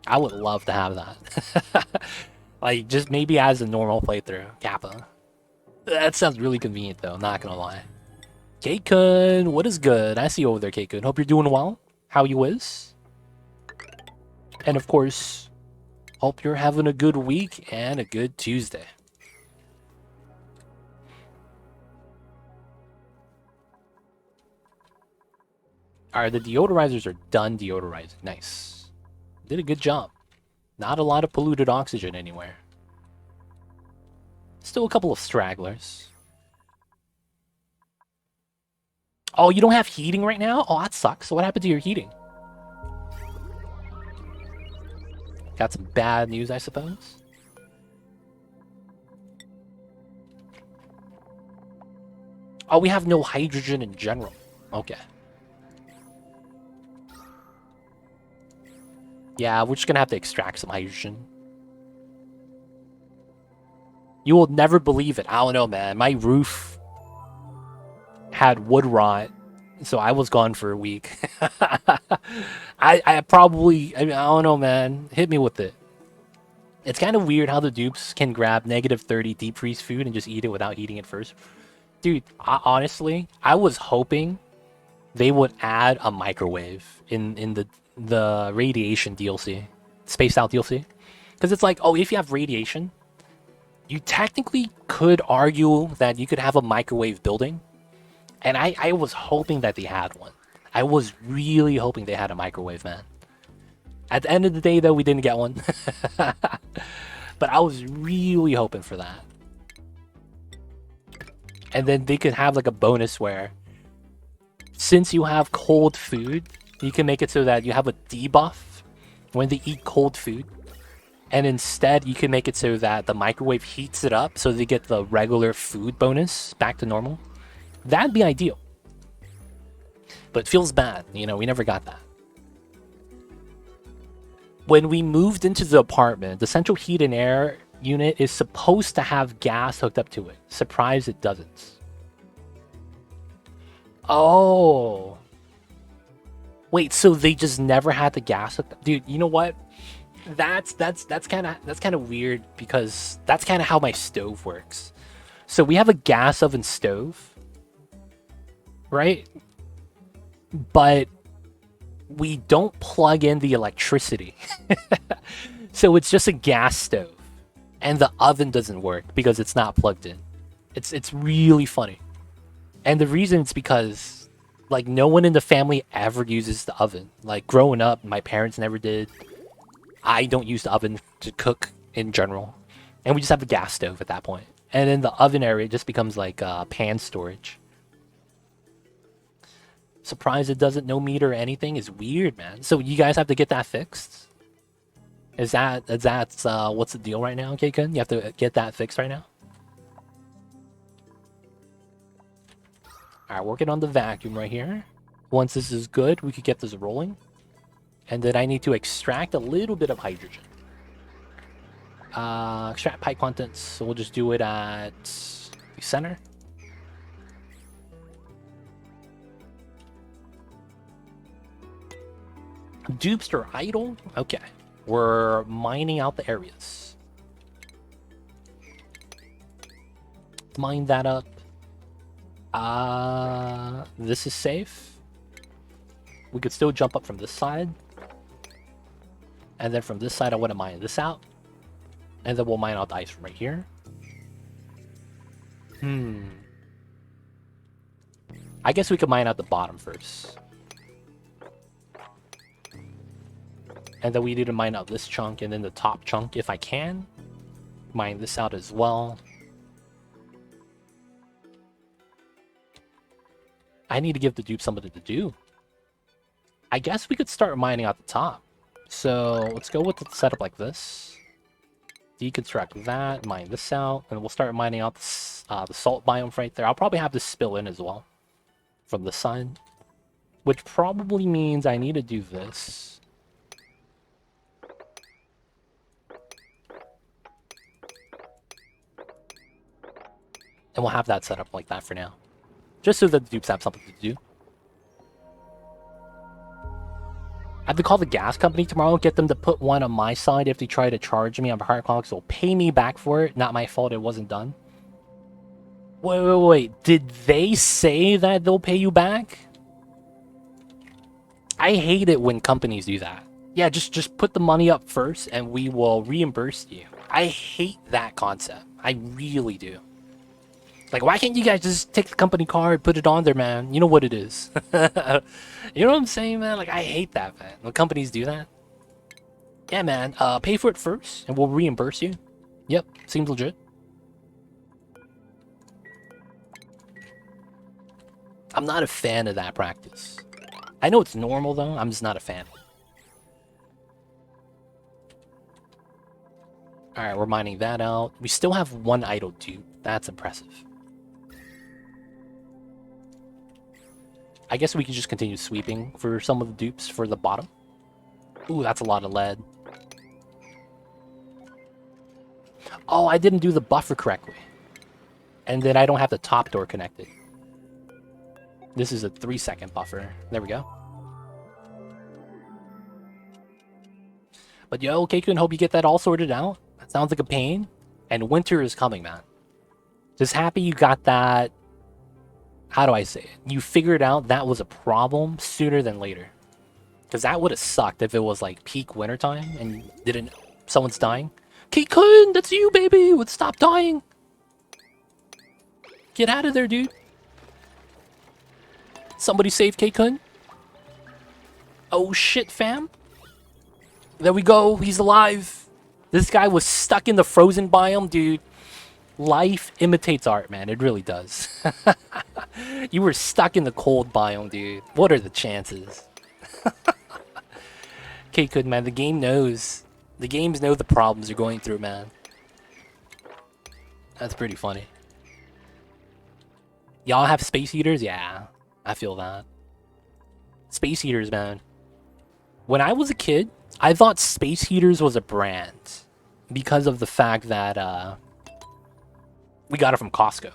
Speaker 1: I would love to have that. Like, just maybe as a normal playthrough, Kappa. That sounds really convenient, though. Not gonna lie. K-Kun, what is good? I see you over there, K-Kun. Hope you're doing well. How you is? And of course, hope you're having a good week and a good Tuesday. Alright, the deodorizers are done deodorizing. Nice. Did a good job. Not a lot of polluted oxygen anywhere. Still a couple of stragglers. Oh, you don't have heating right now? Oh, that sucks. So what happened to your heating? Got some bad news, I suppose. Oh, we have no hydrogen in general. Okay. Yeah, we're just gonna have to extract some hydrogen. You will never believe it. I don't know, man. My roof had wood rot, so I was gone for a week. I probably, I don't know, man. Hit me with it. It's kind of weird how the dupes can grab -30 deep freeze food and just eat it without heating it first. Dude, honestly, I was hoping they would add a microwave in the radiation DLC, spaced out DLC. Because it's like, oh, if you have radiation, you technically could argue that you could have a microwave building. And I was hoping that they had one. I was really hoping they had a microwave, man. At the end of the day, though, we didn't get one. But I was really hoping for that. And then they could have like a bonus where, since you have cold food, you can make it so that you have a debuff when they eat cold food. And instead, you can make it so that the microwave heats it up so they get the regular food bonus back to normal. That'd be ideal. But it feels bad, you know, we never got that. When we moved into the apartment, the central heat and air unit is supposed to have gas hooked up to it. Surprise, it doesn't. Oh. Wait, so they just never had the gas hooked up? Dude, you know what? That's kind of weird, because that's kind of how my stove works. So we have a gas oven stove, right? But we don't plug in the electricity. So it's just a gas stove, and the oven doesn't work because it's not plugged in. It's really funny. And the reason is because, like, no one in the family ever uses the oven. Like, growing up, my parents never did. I don't use the oven to cook in general. And we just have a gas stove at that point. And in the oven area, it just becomes like pan storage. Surprised it doesn't no meter or anything is weird, man. So you guys have to get that fixed? Is that what's the deal right now, Keikun? You have to get that fixed right now? Alright, working on the vacuum right here. Once this is good, we could get this rolling. And then I need to extract a little bit of hydrogen. Extract pipe contents, so we'll just do it at the center. Dupes are idle? Okay. We're mining out the areas. Mine that up. This is safe. We could still jump up from this side. And then from this side, I want to mine this out. And then we'll mine out the ice from right here. I guess we could mine out the bottom first. And then we need to mine out this chunk and then the top chunk if I can. Mine this out as well. I need to give the dupe something to do. I guess we could start mining out the top. So let's go with the setup like this. Deconstruct that, mine this out, and we'll start mining out the salt biome right there. I'll probably have this spill in as well from the side, which probably means I need to do this. And we'll have that set up like that for now. Just so that the dupes have something to do. I have to call the gas company tomorrow, get them to put one on my side if they try to charge me on hard clock, so pay me back for it. Not my fault it wasn't done. Wait. Did they say that they'll pay you back? I hate it when companies do that. Yeah, just put the money up first and we will reimburse you. I hate that concept. I really do. Like, why can't you guys just take the company card, put it on there, man? You know what it is. You know what I'm saying, man? Like, I hate that, man. When companies do that. Yeah, man. Pay for it first, and we'll reimburse you. Yep, seems legit. I'm not a fan of that practice. I know it's normal, though. I'm just not a fan. Alright, we're mining that out. We still have one idle dupe. That's impressive. I guess we can just continue sweeping for some of the dupes for the bottom. Ooh, that's a lot of lead. Oh, I didn't do the buffer correctly. And then I don't have the top door connected. This is a 3-second buffer. There we go. But yo, Keikun, hope you get that all sorted out. That sounds like a pain. And winter is coming, man. Just happy you got that. How do I say it? You figured out that was a problem sooner than later. Because that would have sucked if it was like peak wintertime and didn't Someone's dying. K-Kun, that's you, baby! Would stop dying! Get out of there, dude. Somebody save K-Kun. Oh shit, fam. There we go, he's alive. This guy was stuck in the frozen biome, dude. Life imitates art, man. It really does. You were stuck in the cold biome, dude. What are the chances? K-Kun, man, the game knows. The games know the problems you're going through, man. That's pretty funny. Y'all have space heaters? Yeah, I feel that. Space heaters, man. When I was a kid, I thought space heaters was a brand because of the fact that we got it from Costco.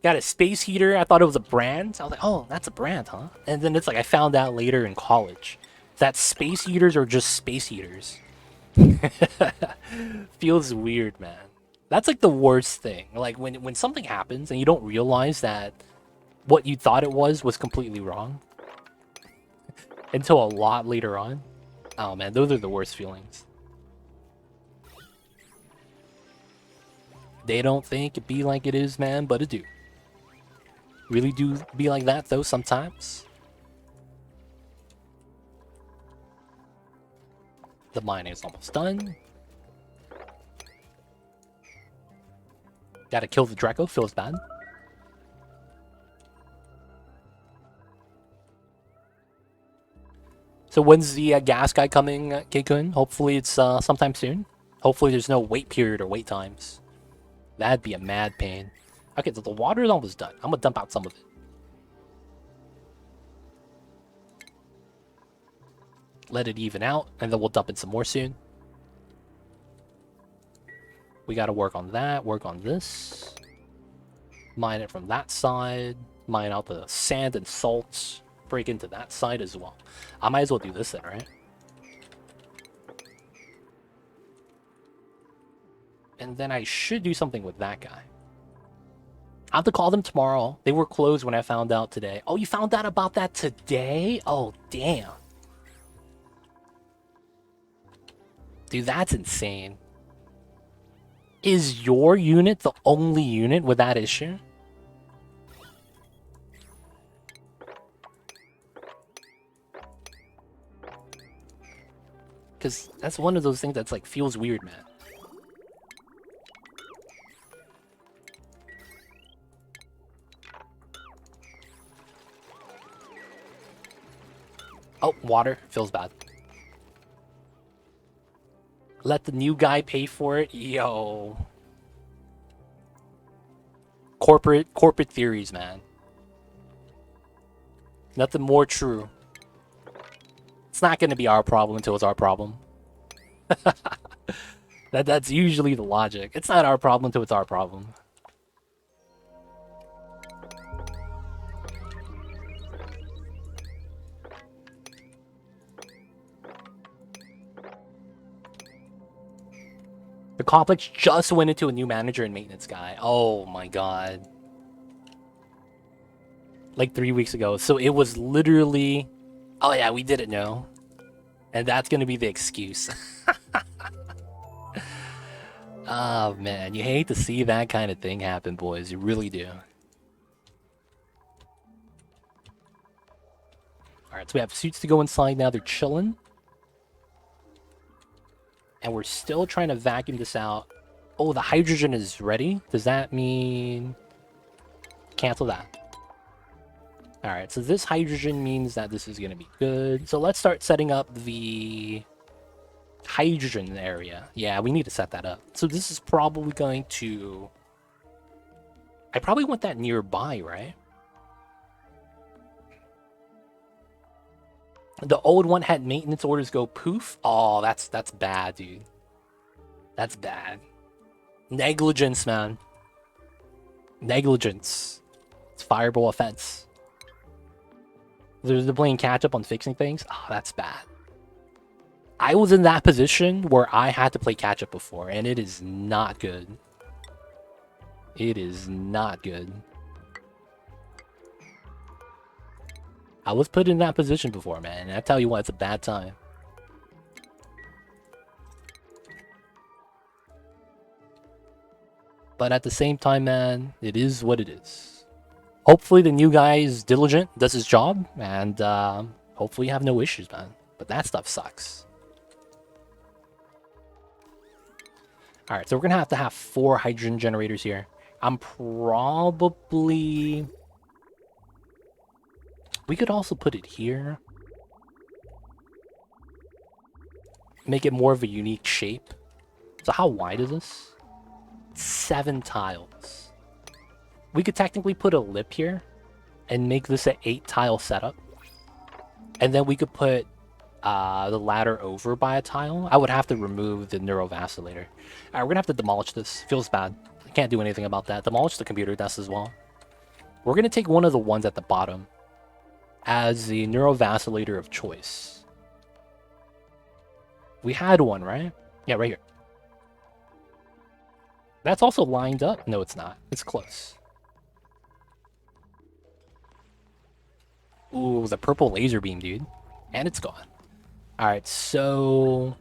Speaker 1: Got a space heater. I thought it was a brand. I was like, oh, that's a brand, huh? And then it's like I found out later in college that space heaters are just space heaters. Feels weird, man. That's like the worst thing. Like when something happens and you don't realize that what you thought it was completely wrong until a lot later on. Oh man, those are the worst feelings. They don't think it be like it is, man, but it do. Really do be like that though sometimes. The mining is almost done. Gotta kill the Draco, feels bad. So when's the gas guy coming, K-Kun? Hopefully it's sometime soon. Hopefully there's no wait period or wait times. That'd be a mad pain. Okay, so the water is almost done. I'm gonna dump out some of it. Let it even out, and then we'll dump in some more soon. We gotta work on that, work on this. Mine it from that side. Mine out the sand and salt. Break into that side as well. I might as well do this then, right? And then I should do something with that guy. I'll have to call them tomorrow. They were closed when I found out today. Oh, you found out about that today? Oh, damn. Dude, that's insane. Is your unit the only unit with that issue? Because that's one of those things that's like feels weird, man. Oh, water. Feels bad. Let the new guy pay for it? Yo. Corporate theories, man. Nothing more true. It's not going to be our problem until it's our problem. That's usually the logic. It's not our problem until it's our problem. The complex just went into a new manager and maintenance guy. Oh my god. Like 3 weeks ago. So it was literally... Oh yeah, we didn't know. And that's gonna be the excuse. Oh man, you hate to see that kind of thing happen, boys. You really do. Alright, so we have suits to go inside now. They're chilling. And we're still trying to vacuum this out. Oh, the hydrogen is ready? Does that mean... Cancel that. Alright, so this hydrogen means that this is going to be good. So let's start setting up the hydrogen area. Yeah, we need to set that up. So this is probably going to... I probably want that nearby, right? The old one had maintenance orders go poof. Oh, that's bad, dude. That's bad. Negligence, man. Negligence. It's fireable offense. They're playing catch up on fixing things. Oh, that's bad. I was in that position where I had to play catch up before, and it is not good. It is not good. I was put in that position before, man, and I tell you what, it's a bad time. But at the same time, man, it is what it is. Hopefully the new guy is diligent, does his job, and hopefully you have no issues, man. But that stuff sucks. Alright, so we're going to have 4 hydrogen generators here. I'm probably... We could also put it here. Make it more of a unique shape. So how wide is this? 7 tiles. We could technically put a lip here and make this an 8-tile setup. And then we could put the ladder over by a tile. I would have to remove the neurovacillator. Alright, we're gonna have to demolish this. Feels bad. I can't do anything about that. Demolish the computer desk as well. We're gonna take one of the ones at the bottom as the neurovacillator of choice. We had one, right? Yeah, right here. That's also lined up. No, it's not. It's close. Ooh, the purple laser beam, dude. And it's gone. Alright, so...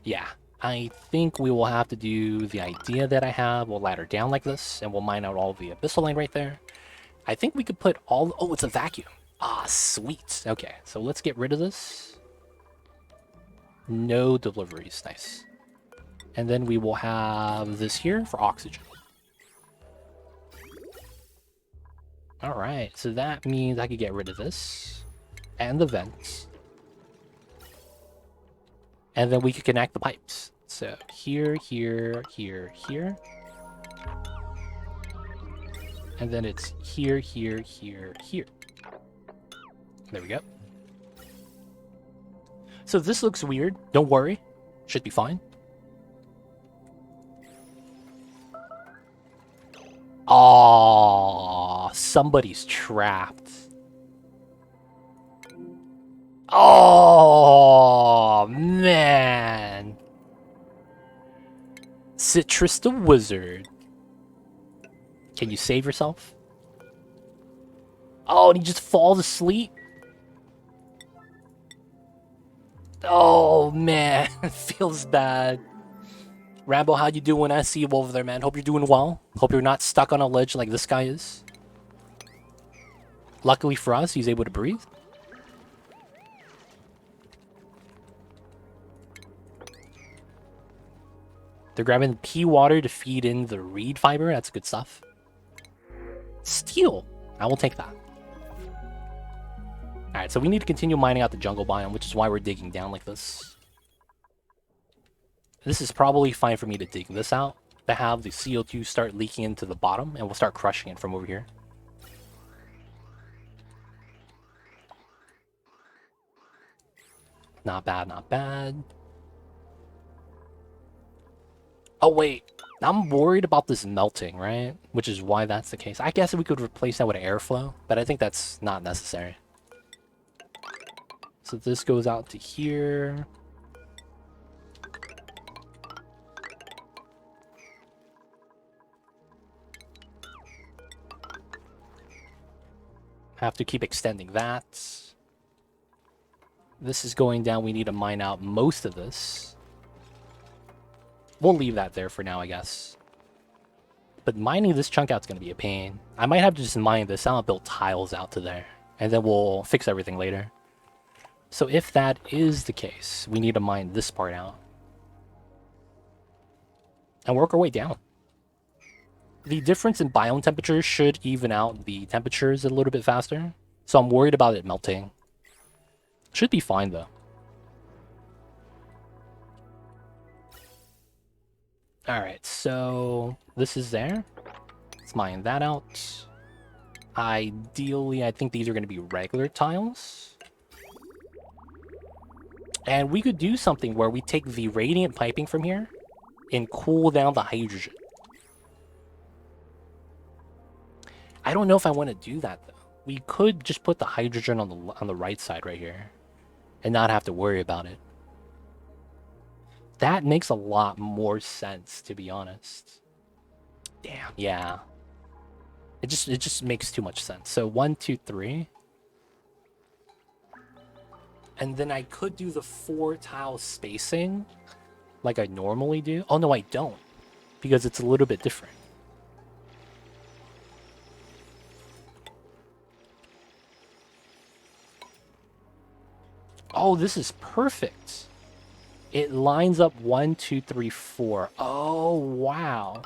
Speaker 1: Yeah, I think we will have to do the idea that I have. We'll ladder down like this, and we'll mine out all the abyssal line right there. I think we could put all... Oh, it's a vacuum. Ah, sweet. Okay, so let's get rid of this. No deliveries. Nice. And then we will have this here for oxygen. Alright, so that means I could get rid of this. And the vents. And then we could connect the pipes. So here, here, here, here. And then it's here, here, here, here. There we go. So this looks weird. Don't worry. Should be fine. Oh, somebody's trapped. Oh, man. Citrus the Wizard. Can you save yourself? Oh, and he just falls asleep? Oh, man. It feels bad. Rambo, how you doing? I see you over there, man. Hope you're doing well. Hope you're not stuck on a ledge like this guy is. Luckily for us, he's able to breathe. They're grabbing pea water to feed in the reed fiber. That's good stuff. Steel. I will take that. Alright, so we need to continue mining out the jungle biome, which is why we're digging down like this. This is probably fine for me to dig this out, to have the CO2 start leaking into the bottom, and we'll start crushing it from over here. Not bad, not bad. Oh, wait. I'm worried about this melting, right? Which is why that's the case. I guess we could replace that with airflow, but I think that's not necessary. So this goes out to here. Have to keep extending that. This is going down. We need to mine out most of this. We'll leave that there for now, I guess. But mining this chunk out is going to be a pain. I might have to just mine this out and build tiles out to there. And then we'll fix everything later. So if that is the case, we need to mine this part out. And work our way down. The difference in biome temperatures should even out the temperatures a little bit faster. So I'm worried about it melting. Should be fine though. Alright, so this is there. Let's mine that out. Ideally, I think these are going to be regular tiles. And we could do something where we take the radiant piping from here and cool down the hydrogen. I don't know if I want to do that though. We could just put the hydrogen on the right side right here and not have to worry about it. That makes a lot more sense, to be honest. Damn, yeah. It just makes too much sense. So 1, 2, 3. And then I could do the 4 tile spacing like I normally do. Oh no, I don't. because it's a little bit different. Oh, this is perfect. It lines up 1, 2, 3, 4. Oh, wow.